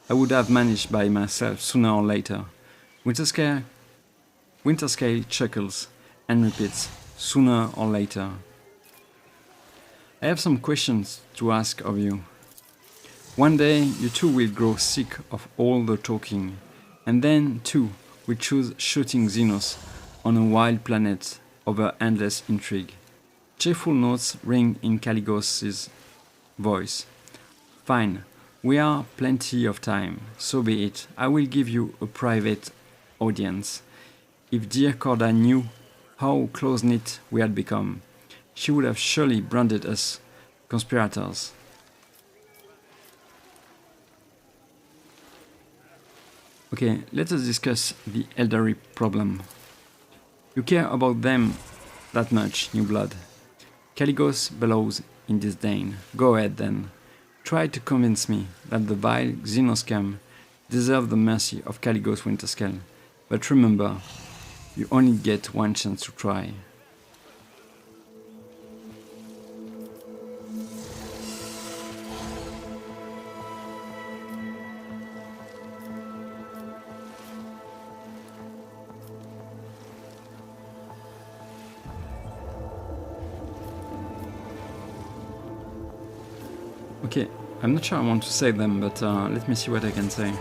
I would have managed by myself sooner or later. Winterscale chuckles and repeats, sooner or later. I have some questions to ask of you. One day you two will grow sick of all the talking, and then too we choose shooting Xenos on a wild planet over endless intrigue. Cheerful notes ring in Caligos' voice. Fine, we are plenty of time, so be it. I will give you a private audience. If dear Corda knew how close-knit we had become, she would have surely branded us conspirators. Okay, let us discuss the elderly problem. You care about them that much, new blood. Caligos bellows in disdain. Go ahead then. Try to convince me that the vile Xenoscum deserve the mercy of Caligos Winterscale. But remember, you only get one chance to try. Okay, I'm not sure I want to say them, but let me see what I can say.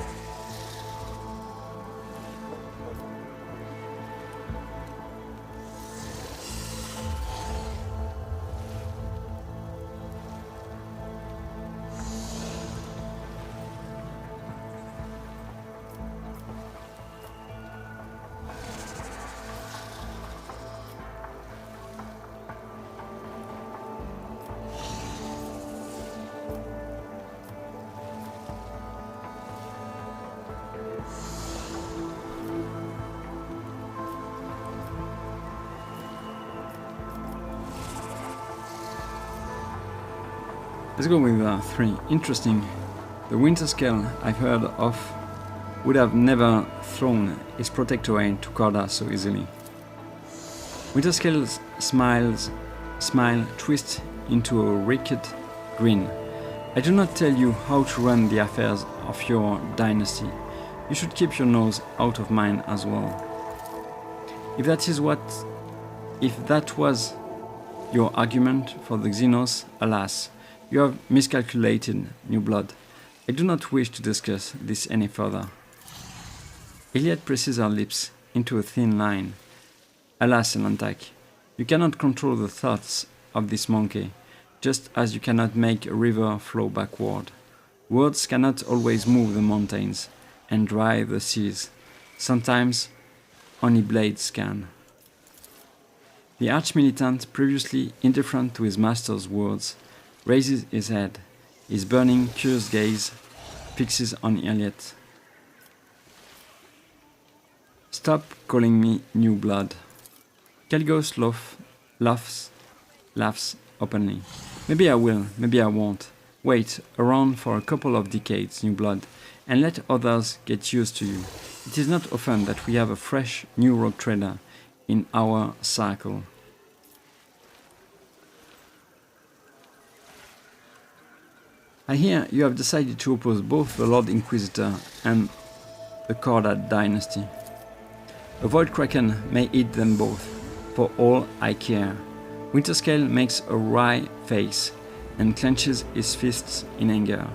Let's go with 3. Interesting. The Winterscale I've heard of would have never thrown his protectorate to Corda so easily. Winterscale's smile twists into a wicked grin. I do not tell you how to run the affairs of your dynasty. You should keep your nose out of mine as well. If that was your argument for the Xenos, alas, you have miscalculated, new blood. I do not wish to discuss this any further. Iliad presses her lips into a thin line. Alas, Elantak, you cannot control the thoughts of this monkey, just as you cannot make a river flow backward. Words cannot always move the mountains and dry the seas. Sometimes only blades can. The arch-militant, previously indifferent to his master's words, raises his head. His burning, curious gaze fixes on Elliot. Stop calling me new blood. Caligos laughs openly. Maybe I will, maybe I won't. Wait around for a couple of decades, new blood, and let others get used to you. It is not often that we have a fresh new rogue trader in our circle. I hear you have decided to oppose both the Lord Inquisitor and the Khordad dynasty. A Void Kraken may eat them both, for all I care. Winterscale makes a wry face and clenches his fists in anger,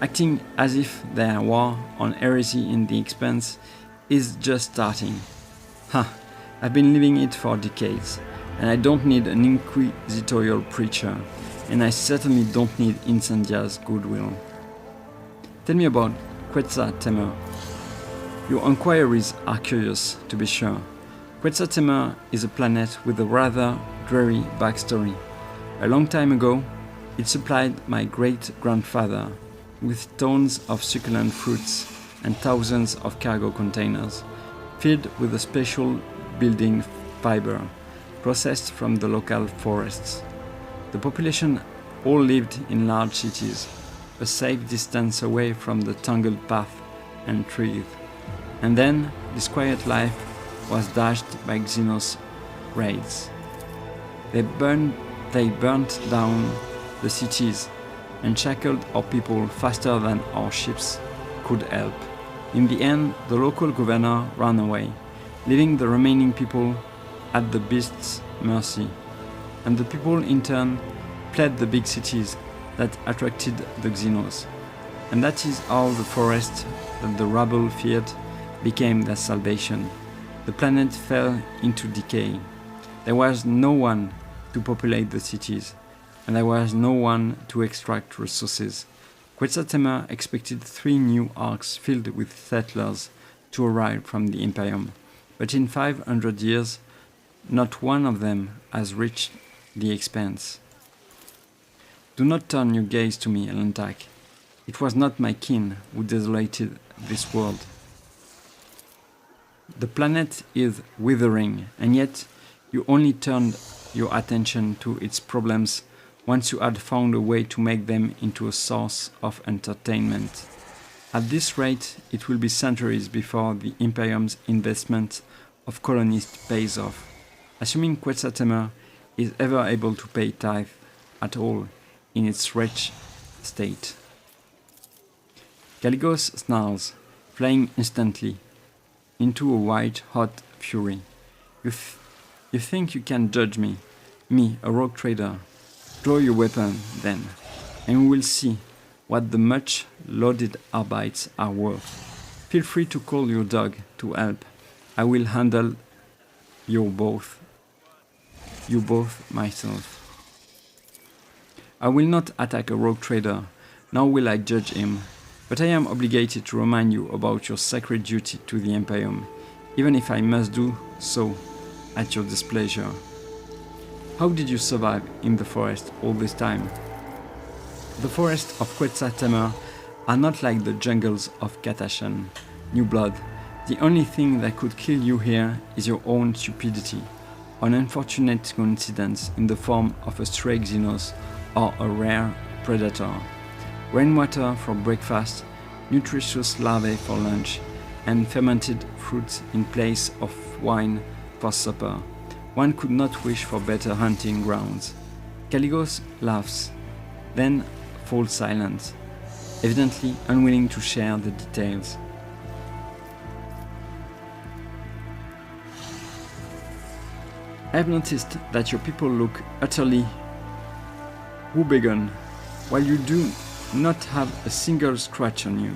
acting as if their war on heresy in the Expanse is just starting. Ha! I've been living it for decades, and I don't need an inquisitorial preacher, and I certainly don't need Incendia's goodwill. Tell me about Quetzaltemer. Your inquiries are curious, to be sure. Quetzaltemer is a planet with a rather dreary backstory. A long time ago, it supplied my great-grandfather with tons of succulent fruits and thousands of cargo containers, filled with a special building fiber, processed from the local forests. The population all lived in large cities, a safe distance away from the tangled path and trees. And then this quiet life was dashed by Xenos raids. They burnt down the cities and shackled our people faster than our ships could help. In the end, the local governor ran away, leaving the remaining people at the beast's mercy. And the people in turn fled the big cities that attracted the Xenos. And that is how the forest that the rabble feared became their salvation. The planet fell into decay. There was no one to populate the cities, and there was no one to extract resources. Quetzaltemer expected 3 new arcs filled with settlers to arrive from the Imperium, but in 500 years, not one of them has reached the Expanse. Do not turn your gaze to me, Elentak. It was not my kin who desolated this world. The planet is withering, and yet you only turned your attention to its problems once you had found a way to make them into a source of entertainment. At this rate, it will be centuries before the Imperium's investment of colonists pays off, assuming Quetzaltemer is ever able to pay tithe at all in its wretched state. Caligos snarls, flying instantly into a white-hot fury. You think you can judge me, a rogue trader? Draw your weapon, then, and we will see what the much-lauded arbites are worth. Feel free to call your dog to help. I will handle you both myself. I will not attack a rogue trader, nor will I judge him, but I am obligated to remind you about your sacred duty to the Imperium, even if I must do so at your displeasure. How did you survive in the forest all this time? The forests of Quetzaltemer are not like the jungles of Katashan, New Blood. The only thing that could kill you here is your own stupidity, an unfortunate coincidence in the form of a stray Xenos or a rare predator. Rainwater for breakfast, nutritious larvae for lunch, and fermented fruits in place of wine for supper. One could not wish for better hunting grounds. Caligos laughs, then falls silent, evidently unwilling to share the details. I have noticed that your people look utterly woebegone, while you do not have a single scratch on you.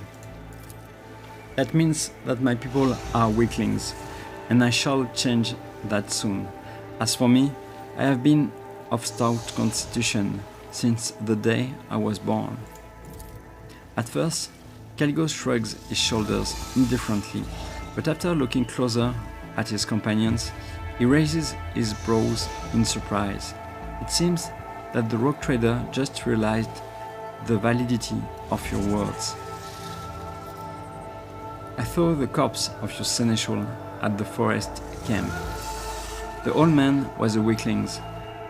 That means that my people are weaklings, and I shall change that soon. As for me, I have been of stout constitution since the day I was born. At first, Caligos shrugs his shoulders indifferently, but after looking closer at his companions, he raises his brows in surprise. It seems that the rogue trader just realized the validity of your words. I saw the corpse of your seneschal at the forest camp. The old man was a weakling,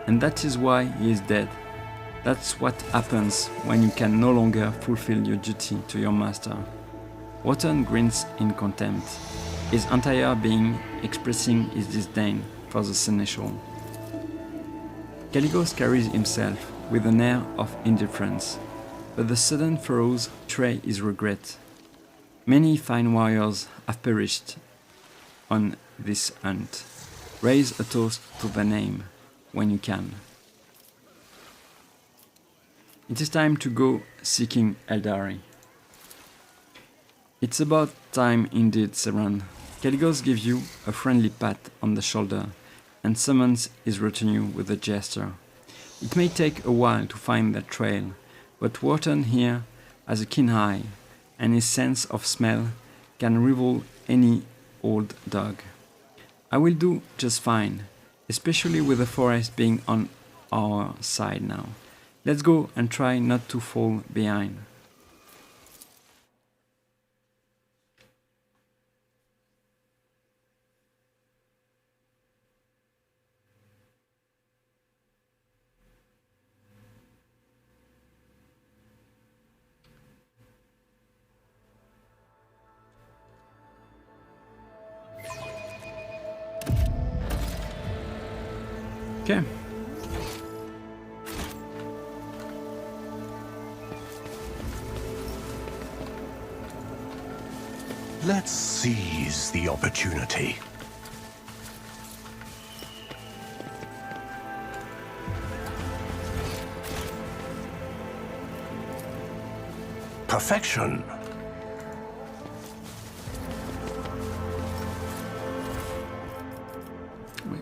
and that is why he is dead. That's what happens when you can no longer fulfill your duty to your master. Wotton grins in contempt, his entire being expressing his disdain for the seneschal. Caligos carries himself with an air of indifference, but the sudden furrows betray his regret. Many fine warriors have perished on this hunt. Raise a toast to their name when you can. It is time to go seeking Eldari. It's about time indeed, Severan. Caligos gives you a friendly pat on the shoulder and summons his retinue with a gesture. It may take a while to find that trail, but Wotton here has a keen eye, and his sense of smell can rival any old dog. I will do just fine, especially with the forest being on our side now. Let's go and try not to fall behind. Okay. Let's seize the opportunity. Perfection.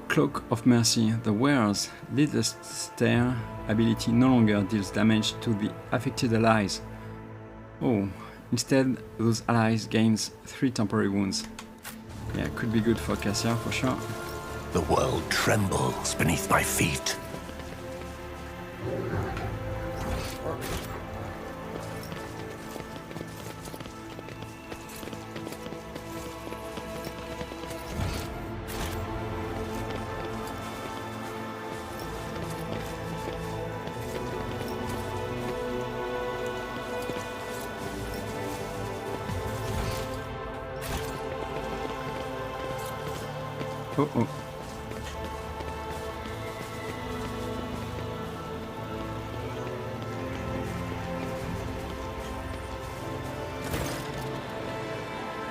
Cloak of Mercy, the wearer's latest stare ability no longer deals damage to the affected allies. Oh, instead those allies gains 3 temporary wounds. Yeah, could be good for Cassia for sure. The world trembles beneath my feet. Oh oh.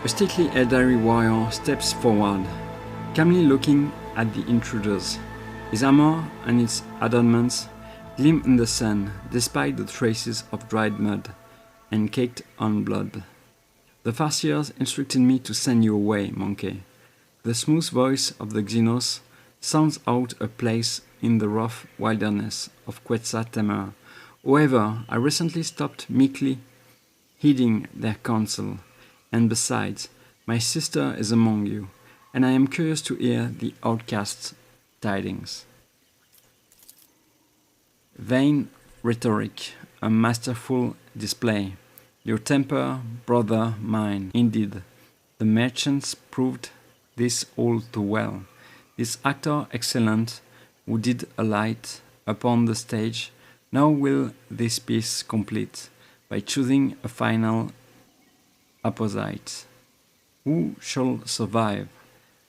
A stately Eldari warrior steps forward, calmly looking at the intruders. His armor and its adornments gleam in the sun, despite the traces of dried mud and caked on blood. The Farseers instructed me to send you away, monkey. The smooth voice of the Xenos sounds out a place in the rough wilderness of Quetzal Temer. However, I recently stopped meekly heeding their counsel, and besides, my sister is among you, and I am curious to hear the outcast's tidings. Vain rhetoric, a masterful display. Your temper, brother mine, indeed. The merchants proved this all too well. This actor excellent, who did alight upon the stage, now will this piece complete, by choosing a final opposite. Who shall survive,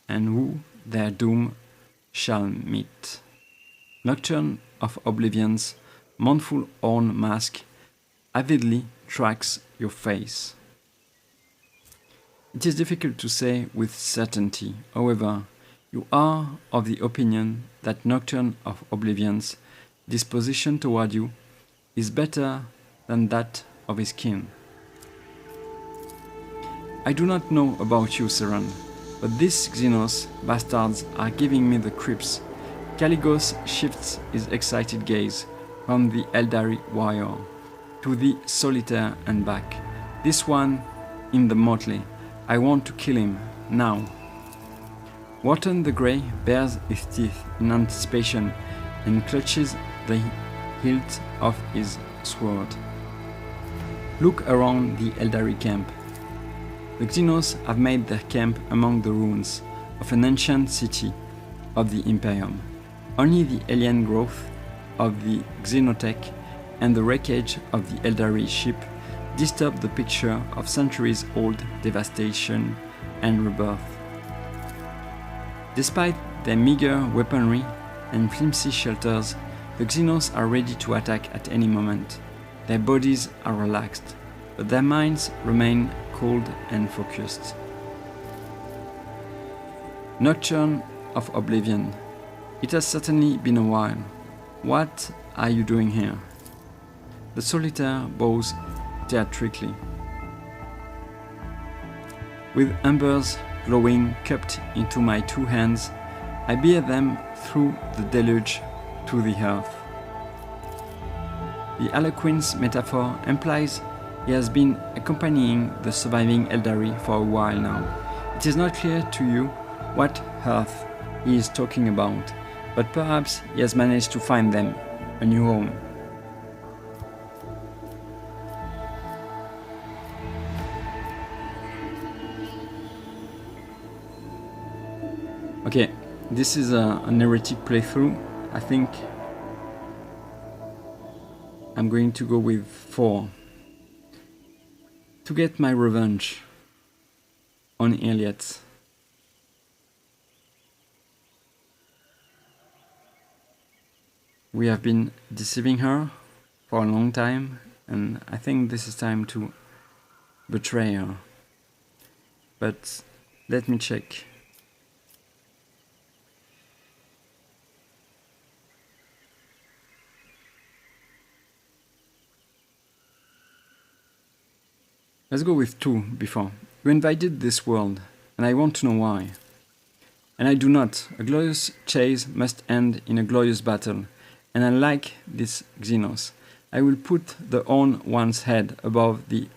and who their doom shall meet? Nocturne of Oblivion's mournful horn mask avidly tracks your face. It is difficult to say with certainty, however, you are of the opinion that Nocturne of Oblivion's disposition toward you is better than that of his kin. I do not know about you, Severan, but these Xenos bastards are giving me the creeps. Caligos shifts his excited gaze from the Eldari warrior to the solitaire and back. This one in the motley. I want to kill him, now. Wharton the Grey bares his teeth in anticipation and clutches the hilt of his sword. Look around the Eldari camp. The Xenos have made their camp among the ruins of an ancient city of the Imperium. Only the alien growth of the Xenotech and the wreckage of the Eldari ship disturb the picture of centuries-old devastation and rebirth. Despite their meager weaponry and flimsy shelters, the Xenos are ready to attack at any moment. Their bodies are relaxed, but their minds remain cold and focused. Nocturne of Oblivion. It has certainly been a while. What are you doing here? The solitaire bows theatrically. With embers glowing cupped into my two hands, I bear them through the deluge to the earth. The Harlequin's metaphor implies he has been accompanying the surviving Eldari for a while now. It is not clear to you what earth he is talking about, but perhaps he has managed to find them a new home. Okay, this is an heretic playthrough. I think I'm going to go with 4 to get my revenge on Elliot. We have been deceiving her for a long time, and I think this is time to betray her. But let me check. Let's go with 2 before. You invited this world, and I want to know why. And I do not. A glorious chase must end in a glorious battle, and I like this Xenos. I will put the horn one's head above the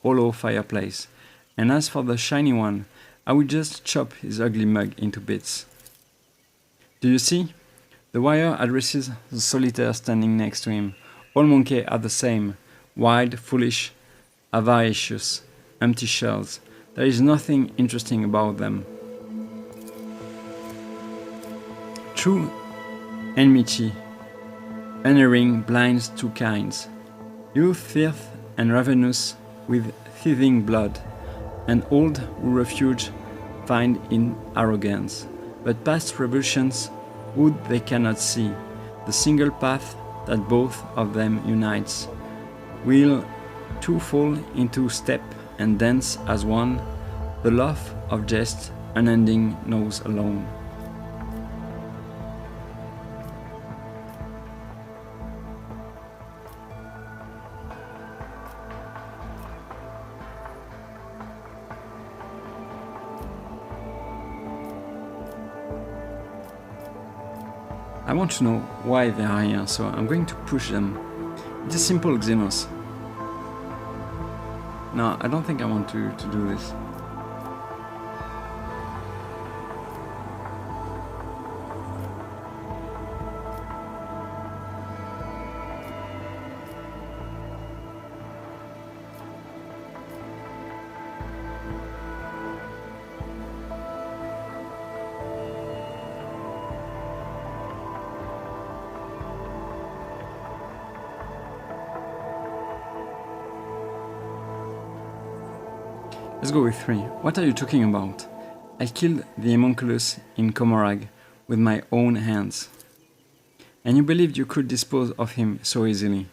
hollow fireplace, and as for the shiny one, I will just chop his ugly mug into bits. Do you see? The wire addresses the solitaire standing next to him. All monkeys are the same, wild, foolish, avaricious, empty shells. There is nothing interesting about them. True enmity, unerring, blinds two kinds. Youth, filth, and ravenous with thieving blood, and old who refuge find in arrogance. But past revolutions wood they cannot see, the single path that both of them unites. Will two fall into step and dance as one, the laugh of jest unending knows alone. I want to know why they are here, so I'm going to push them. It is simple, Xenos. No, I don't think I want to do this. Let's go with 3. What are you talking about? I killed the homunculus in Comorag with my own hands. And you believed you could dispose of him so easily.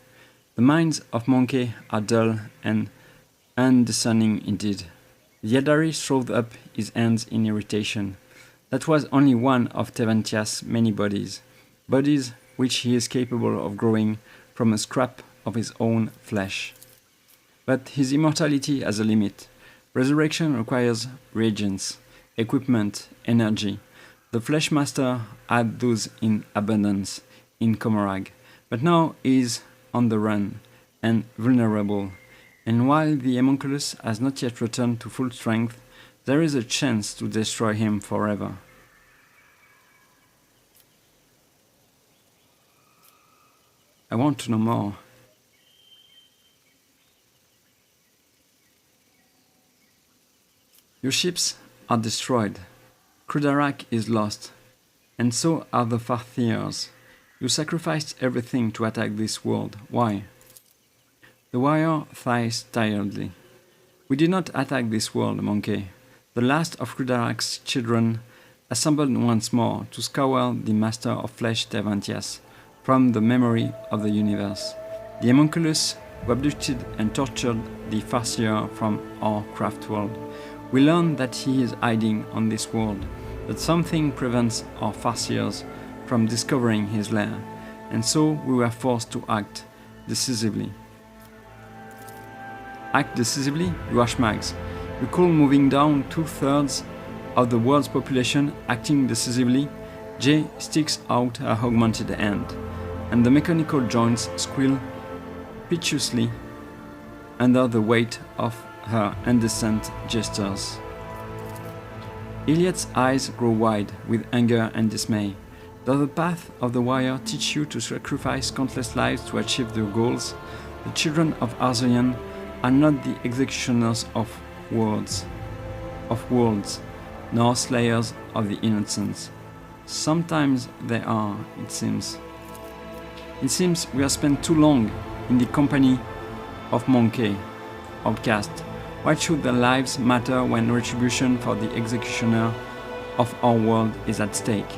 The minds of Monkey are dull and undiscerning indeed. The Eldari shoved up his hands in irritation. That was only one of Tevantias' many bodies. Bodies which he is capable of growing from a scrap of his own flesh. But his immortality has a limit. Resurrection requires reagents, equipment, energy. The Flesh Master had those in abundance in Comorag, but now he is on the run, and vulnerable, and while the homunculus has not yet returned to full strength, there is a chance to destroy him forever. I want to know more. Your ships are destroyed. Krudarak is lost, and so are the Farthiers. You sacrificed everything to attack this world. Why? The warrior sighs tiredly. We did not attack this world, monkey. The last of Krudarak's children assembled once more to scour the master of flesh Tevantias from the memory of the universe. The homunculus who abducted and tortured the Farseer from our craft world. We learn that he is hiding on this world, that something prevents our Farseers from discovering his lair, and so we were forced to act decisively. Act decisively, you ashmags. You call moving down 2/3 of the world's population acting decisively? Jay sticks out her augmented hand, and the mechanical joints squeal piteously under the weight of her indecent gestures. Iliad's eyes grow wide with anger and dismay. Does the path of the warrior teach you to sacrifice countless lives to achieve your goals? The children of Arzelion are not the executioners of worlds, nor slayers of the innocents. Sometimes they are, it seems. It seems we have spent too long in the company of Monkey, outcast. Why should their lives matter when retribution for the executioner of our world is at stake?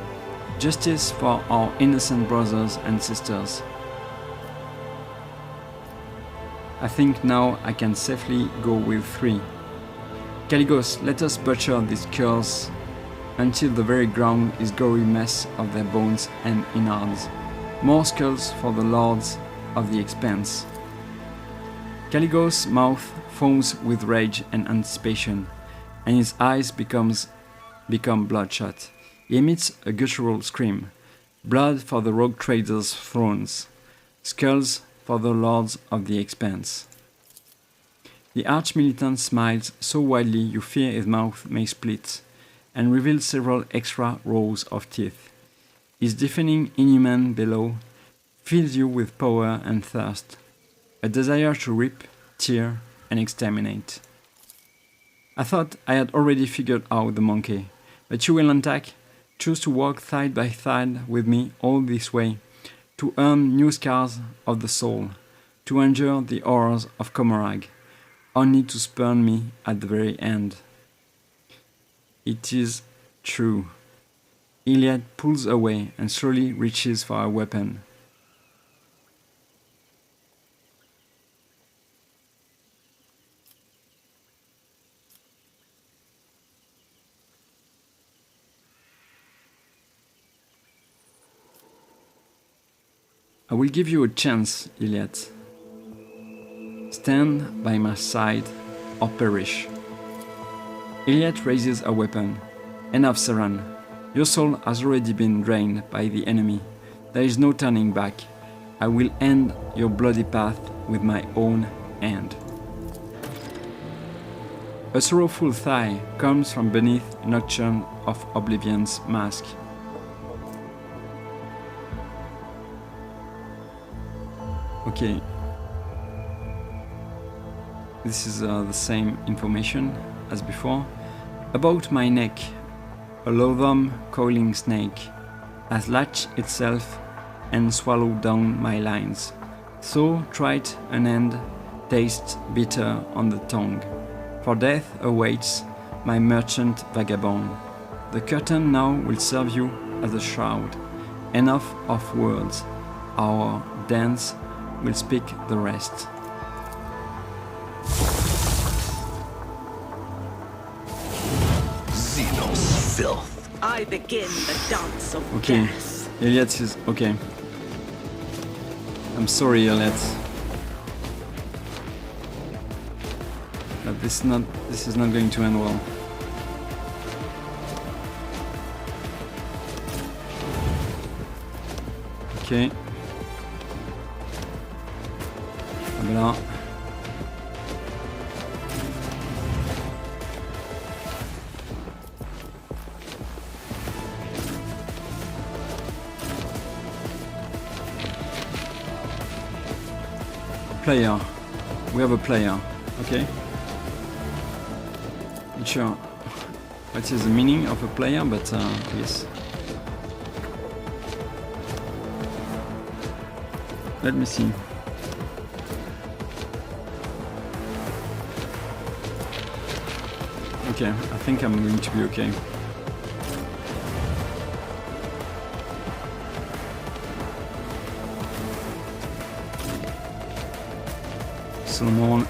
Justice for our innocent brothers and sisters. I think now I can safely go with 3. Caligos, let us butcher these curs until the very ground is gory mess of their bones and innards. More skulls for the lords of the expanse. Caligos' mouth foams with rage and anticipation, and his eyes become bloodshot. He emits a guttural scream. Blood for the rogue traders' thrones. Skulls for the lords of the expanse. The arch-militant smiles so widely you fear his mouth may split, and reveal several extra rows of teeth. His deafening inhuman bellow fills you with power and thirst, a desire to rip, tear, and exterminate. I thought I had already figured out the monkey, but you will attack, choose to walk side by side with me all this way, to earn new scars of the soul, to endure the horrors of Comorag, only to spurn me at the very end. It is true. Iliad pulls away and slowly reaches for a weapon. I will give you a chance, Iliad. Stand by my side or perish. Iliad raises a weapon. Enough, Severan. Your soul has already been drained by the enemy. There is no turning back. I will end your bloody path with my own hand. A sorrowful sigh comes from beneath Nocturne of Oblivion's mask. Okay, this is the same information as before. About my neck, a loathsome coiling snake has latched itself and swallowed down my lines. So trite an end tastes bitter on the tongue. For death awaits my merchant vagabond. The curtain now will serve you as a shroud. Enough of words. Our dance will speak the rest. Xenos filth. I begin the dance of Okay, death. Iliad is okay. I'm sorry, Iliad. But this is not going to end well. Okay. Voilà. Player. We have a player. Okay. Not sure what is the meaning of a player, but yes. Let me see. Okay, I think I'm going to be okay. Solomon.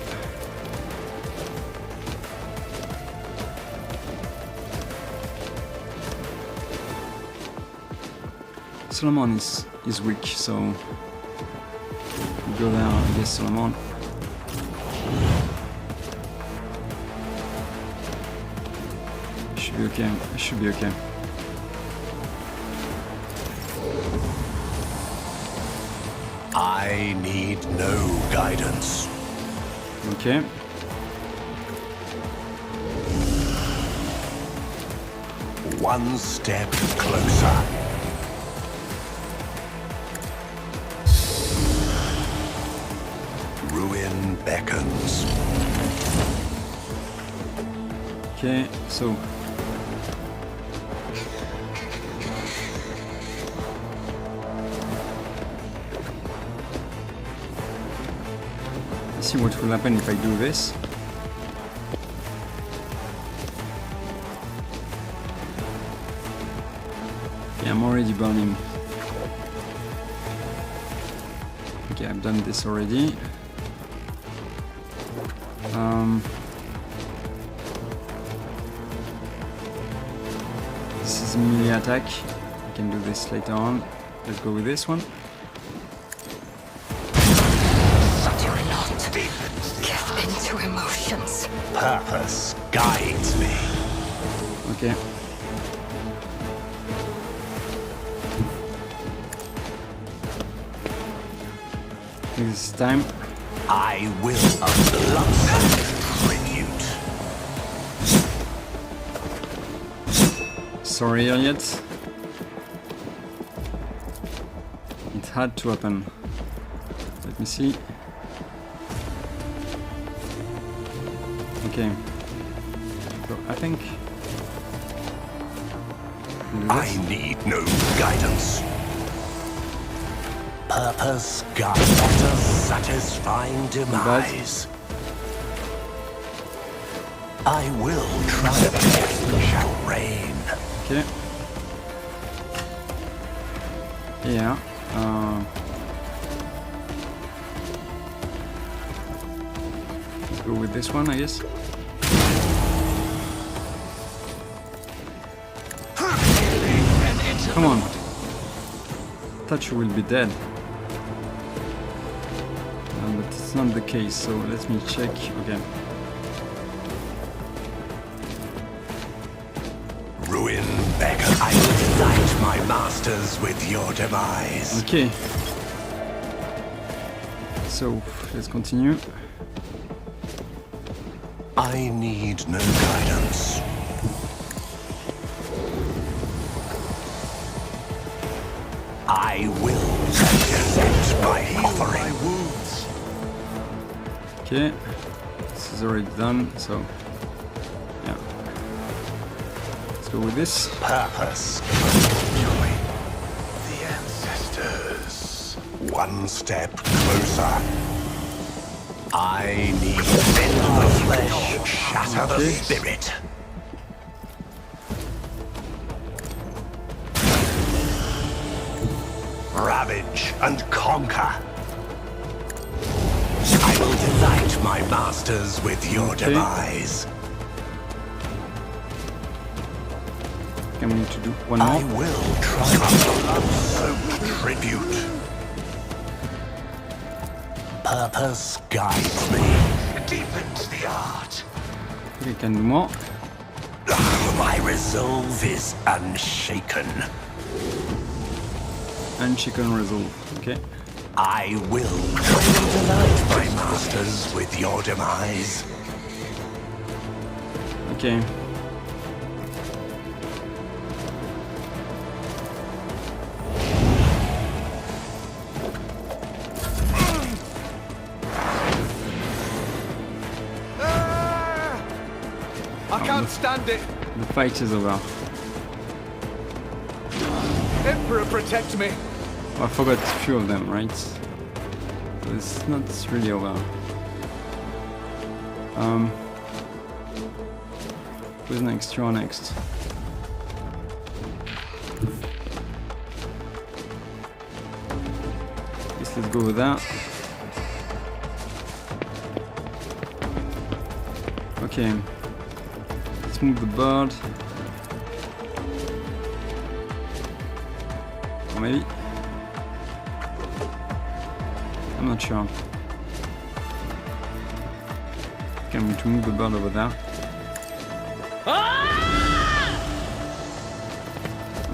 Solomon is weak, so go there, I guess. Solomon. Should be okay. It should be okay. I need no guidance. Okay. One step closer. Ruin beckons. Okay, so let's see what will happen if I do this. Okay, I'm already burning. Okay, I've done this already. This is melee attack. I can do this later on. Let's go with this one. Do not give in to emotions. Purpose guides me. Okay. This time. I will unblunt tribute. Sorry, Elliot. It had to happen. Let me see. Okay. So I think. I need no guidance. Purpose guides. What a satisfying demise. I will triumph shall reign. Okay. Yeah. Let's go with this one, I guess. Come on. Thought you will be dead. But it's not the case, so let me check. Okay. Ruin beckon. I will delight my masters with your demise. Okay. So let's continue. I need no guidance. I will accept my offering. Okay. This is already done, so yeah. Let's go with this. Purpose. Join the ancestors. One step closer. I need bend the flesh, shatter the spirit. Ravage and conquer. I will delight my masters with your demise. I'm going to do one I more. will triumph. Soak tribute. Purpose guides me. Deepens the art. Okay, can do more. My resolve is unshaken. And chicken resolve. Okay. I will cradle to life my masters with your demise. Okay. I can't stand it. The fight is over. Emperor, protect me. Oh, I forgot a few of them, right? So it's not really over. Who's next? You're next. Yes, let's go with that. Okay. Let's move the bird. Or maybe. I'm not sure. Okay, I'm going to move the bird over there.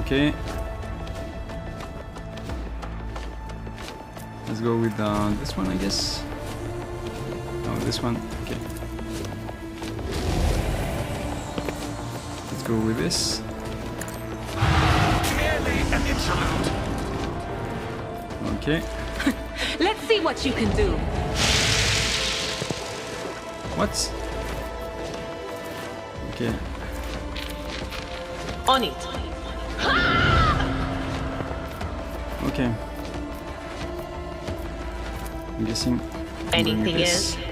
Okay. Let's go with this one, I guess. Oh, this one. Okay. Let's go with this. Merely an interlude. Okay. Let's see what you can do. What? Okay. On it. Okay. I'm guessing. I'm going with Anything this. else?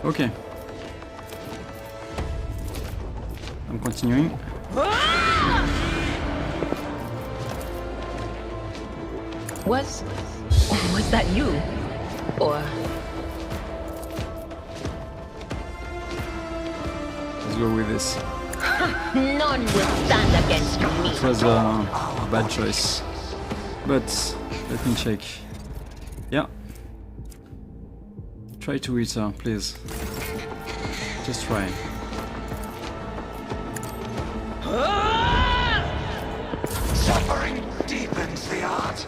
Okay. I'm continuing. Was that you? Or Let's go with this. none will stand against me. It was a bad choice. But let me check. Yeah. Try to hit her, please. Just try. Suffering deepens the art.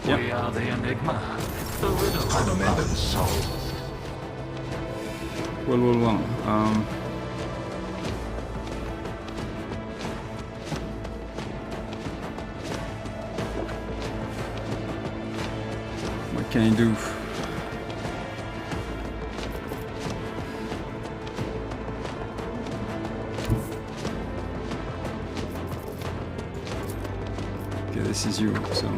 Yep. We are the enigma. The riddle Pyromancer solved. Well. What can I do? Okay, this is you, so.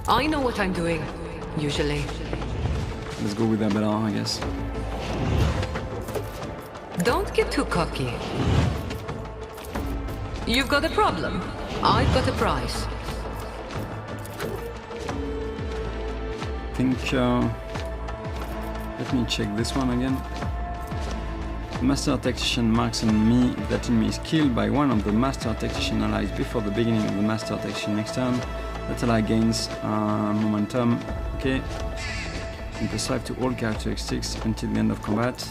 I know what I'm doing, usually. Let's go with Abelard, I guess. Don't get too cocky. You've got a problem. I've got a prize. I think, let me check this one again. The Master Tactician marks an enemy. If that enemy is killed by one of the Master Tactician allies before the beginning of the Master Tactician next turn, that ally gains momentum. Okay. And +5 to all characteristics until the end of combat.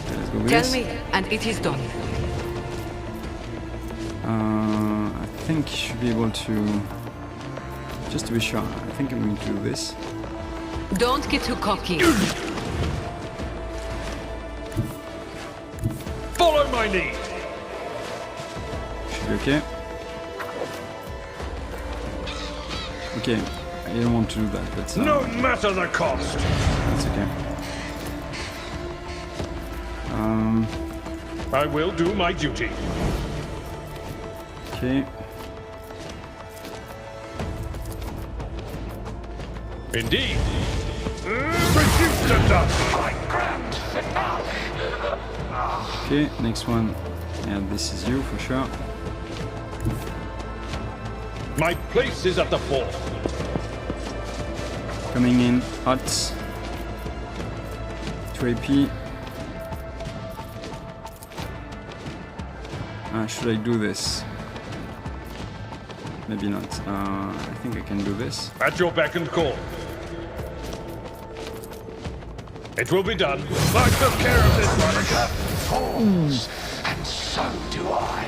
Okay, let's go with Tell this. me, and it is done. I think you should be able to. Just to be sure, I think I'm going to do this. Don't get too cocky. Follow my lead. Should be okay. Okay, I didn't want to do that, but No matter the cost. that's okay. I will do my duty. Okay. Indeed. Reduce to dust. My grand finale. Okay, next one. Yeah, this is you for sure. My place is at the fore. Coming in hot. 2 AP. Should I do this? Maybe not. I think I can do this. At your beck and call. It will be done. I took care of this one. Falls, and so do I.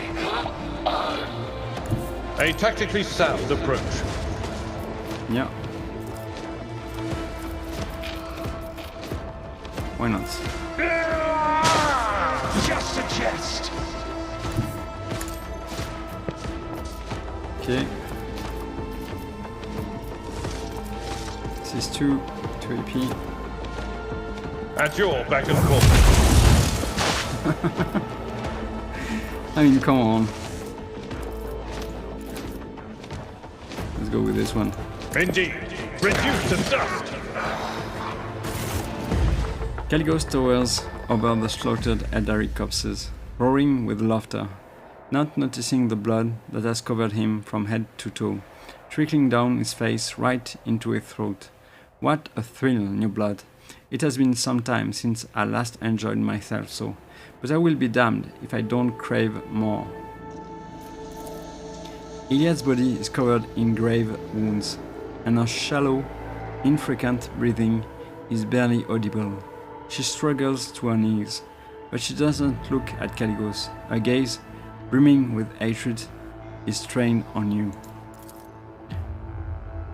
A tactically sound approach. Yeah. Why not? Just a jest. Okay. This is 2 AP. At your beck and call. I mean, come on. Let's go with this one. Indeed. Reduced to dust. Caligos towers over the slaughtered Heretic corpses, roaring with laughter, not noticing the blood that has covered him from head to toe, trickling down his face right into his throat. What a thrill, new blood! It has been some time since I last enjoyed myself so, but I will be damned if I don't crave more. Iliad's body is covered in grave wounds, and her shallow, infrequent breathing is barely audible. She struggles to her knees, but she doesn't look at Caligos. Her gaze, brimming with hatred, is trained on you.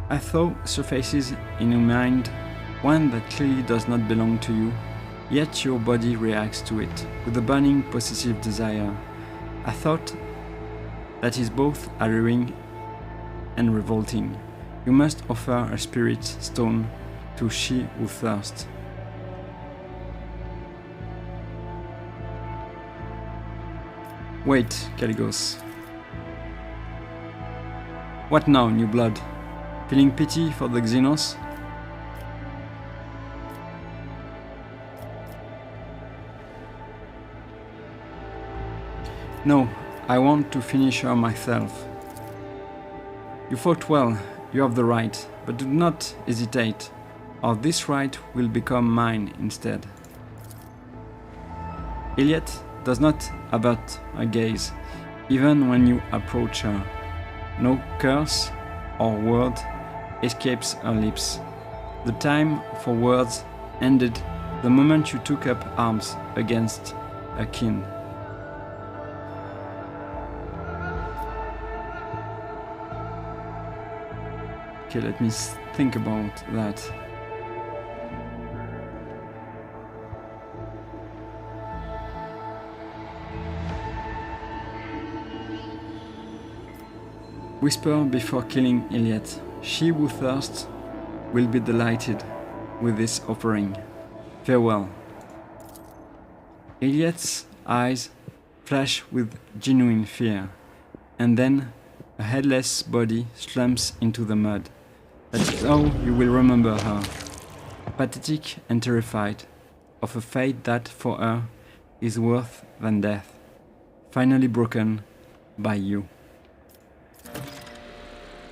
A thought surfaces in your mind, one that clearly does not belong to you, yet your body reacts to it with a burning possessive desire. A thought that is both alluring and revolting. You must offer a spirit stone to she who thirsts. Wait, Caligos. What now, new blood? Feeling pity for the Xenos? No, I want to finish her myself. You fought well, you have the right, but do not hesitate, or this right will become mine instead. Iliad does not avert her gaze, even when you approach her. No curse or word escapes her lips. The time for words ended the moment you took up arms against her kin. Okay, let me think about that. Whisper before killing Iliad. She who thirsts will be delighted with this offering. Farewell. Iliad's eyes flash with genuine fear, and then a headless body slumps into the mud. That is how you will remember her, pathetic and terrified of a fate that for her is worse than death, finally broken by you.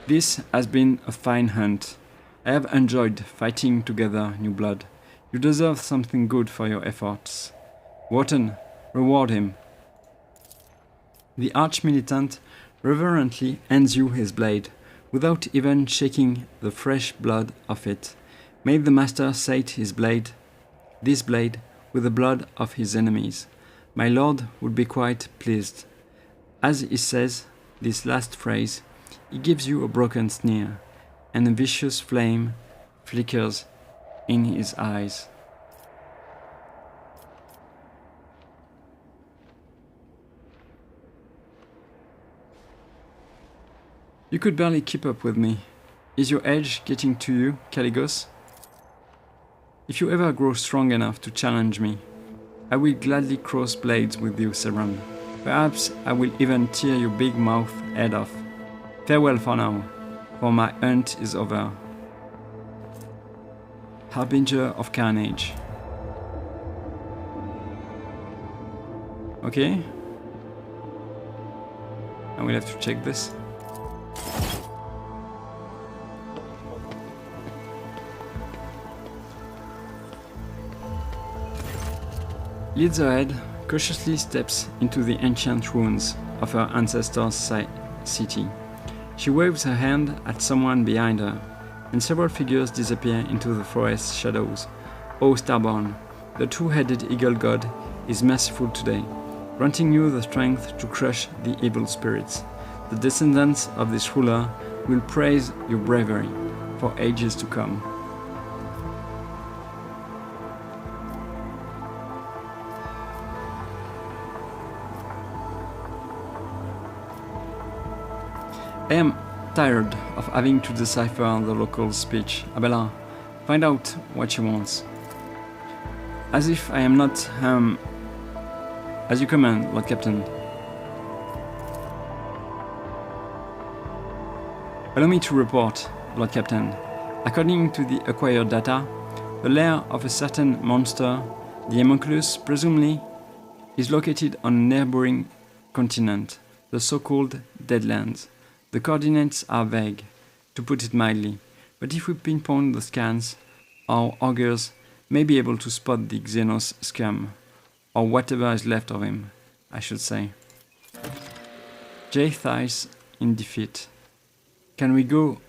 This has been a fine hunt. I have enjoyed fighting together, new blood. You deserve something good for your efforts. Wharton, reward him. The arch-militant reverently hands you his blade, without even shaking the fresh blood off it. May the master sate his blade, this blade, with the blood of his enemies. My lord would be quite pleased. As he says this last phrase, he gives you a broken sneer, and a vicious flame flickers in his eyes. You could barely keep up with me. Is your edge getting to you, Caligos? If you ever grow strong enough to challenge me, I will gladly cross blades with you, Severan. Perhaps I will even tear your big mouth head off. Farewell for now, for my hunt is over. Harbinger of carnage. Okay. I will have to check this. Leads ahead, cautiously steps into the ancient ruins of her ancestors' city. She waves her hand at someone behind her, and several figures disappear into the forest shadows. O Starborn, the two-headed eagle god is merciful today, granting you the strength to crush the evil spirits. The descendants of this ruler will praise your bravery for ages to come. I am tired of having to decipher the local speech. Abelard, find out what she wants. As if I am not, as you command, Lord Captain. Allow me to report, Lord Captain. According to the acquired data, the lair of a certain monster, the Homunculus, presumably, is located on a neighboring continent, the so-called Deadlands. The coordinates are vague, to put it mildly, but if we pinpoint the scans, our augurs may be able to spot the Xenos scum, or whatever is left of him, I should say. J. Thies in defeat. Can we go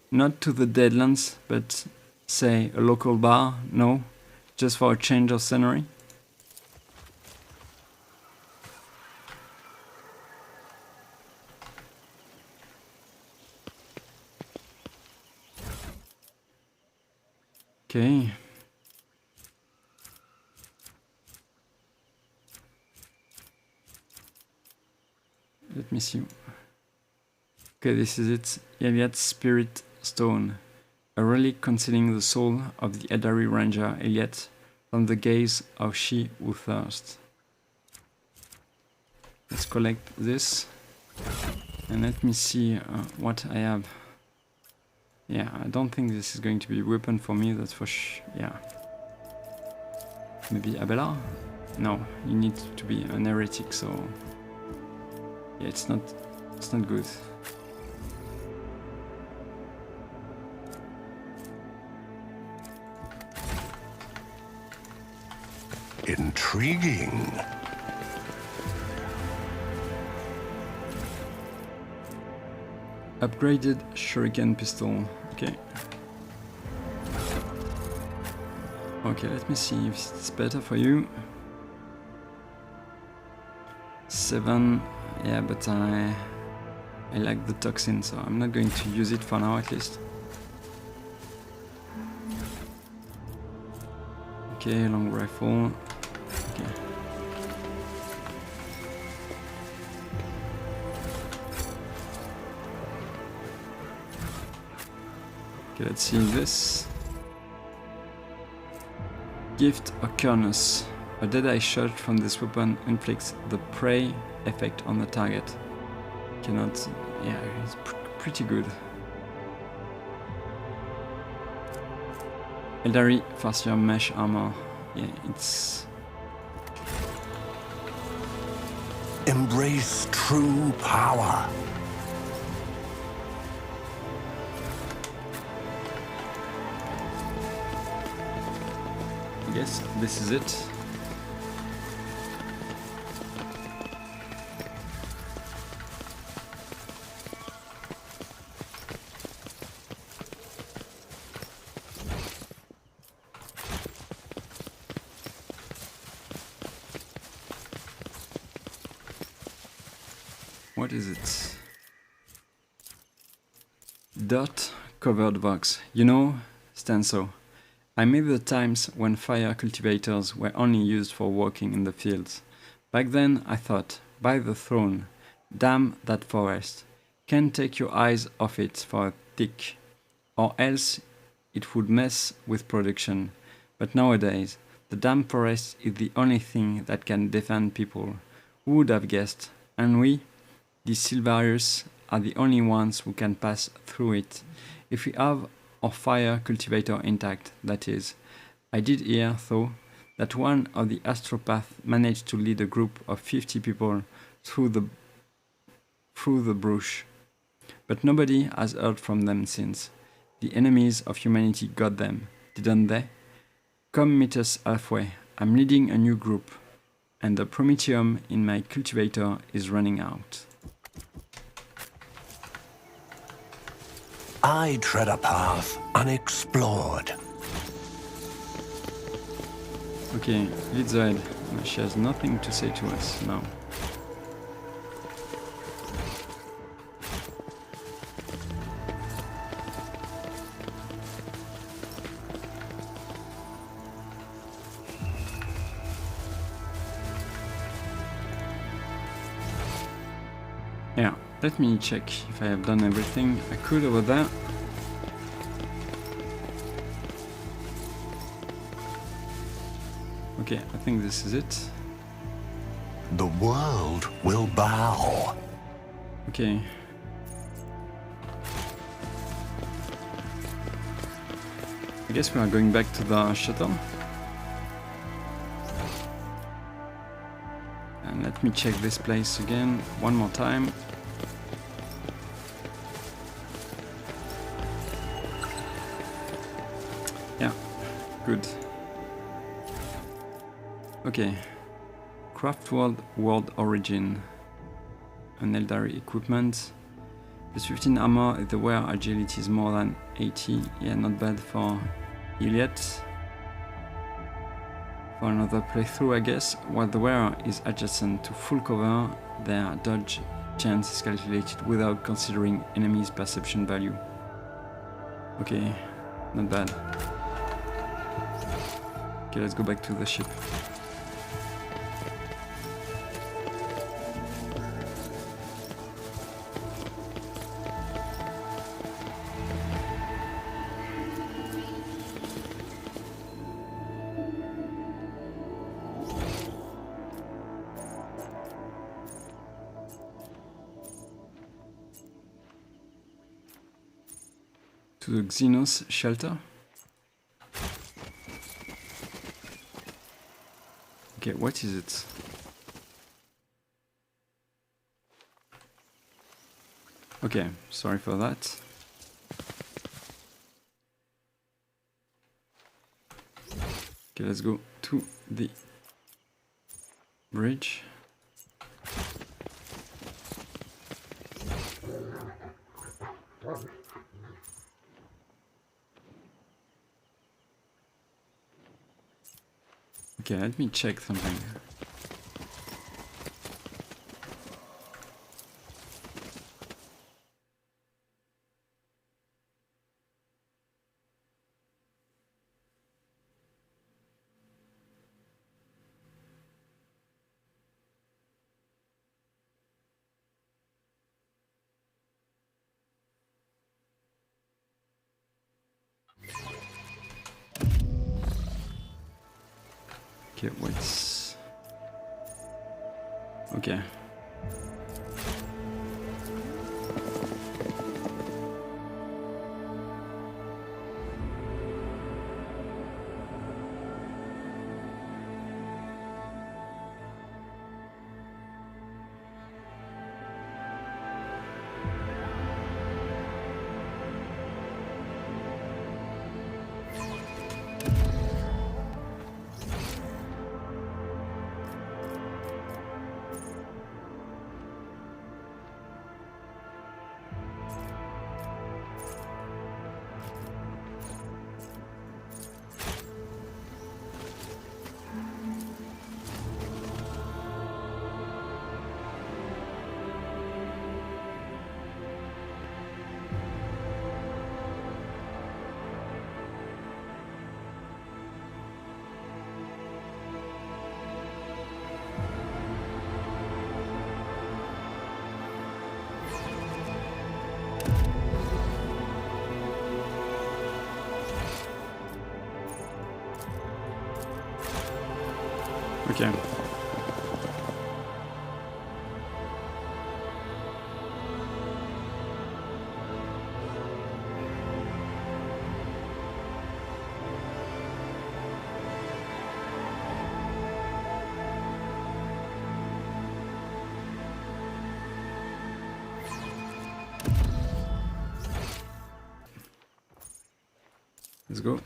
not to the Deadlands, but say a local bar? No? Just for a change of scenery? Okay. Let me see. Okay, this is it. Iliad's Spirit Stone. A relic concealing the soul of the Eldari Ranger Iliad from the gaze of she who thirsts. Let's collect this. And let me see what I have. Yeah, I don't think this is going to be a weapon for me, that's for yeah. Maybe Abelard? No, you need to be an heretic, so yeah, it's not good. Intriguing. Upgraded shuriken pistol. Okay. Okay, let me see if it's better for you. 7. Yeah, but I like the toxin, so I'm not going to use it for now at least. Okay, long rifle. Okay. Okay, let's see this. Gift Occurrence. A dead-eye shot from this weapon inflicts the prey effect on the target. Cannot... yeah, it's pretty good. Eldari Farseer Mesh Armor. Yeah, it's... Embrace true power. Yes, this is it. What is it? Dirt covered box. You know, Stanso, I made the times when fire cultivators were only used for walking in the fields. Back then I thought, by the throne, damn that forest. Can't take your eyes off it for a tick, or else it would mess with production. But nowadays, the damn forest is the only thing that can defend people. Who would have guessed? And we, the Silvarius, are the only ones who can pass through it. If we have our fire cultivator intact, that is. I did hear, though, that one of the astropaths managed to lead a group of 50 people through the brush. But nobody has heard from them since. The enemies of humanity got them, didn't they? Come meet us halfway. I'm leading a new group, and the promethium in my cultivator is running out. I tread a path unexplored. Okay, leads ahead. She has nothing to say to us now. Yeah, let me check if I have done everything I could over there. Okay, I think this is it. The world will bow. Okay. I guess we are going back to the shuttle. And let me check this place again one more time. Yeah, good. Okay. Craft world origin. An Eldari equipment. Plus 15 armor if the wearer agility is more than 80. Yeah, not bad for Iliad. For another playthrough, I guess. While the wearer is adjacent to full cover, their dodge chance is calculated without considering enemy's perception value. Okay, not bad. Okay, let's go back to the ship. To the Xenos shelter. Okay, what is it? Okay, sorry for that. Okay, let's go to the bridge. Okay, let me check something. Okay, what's... Okay. Okay. Let's go.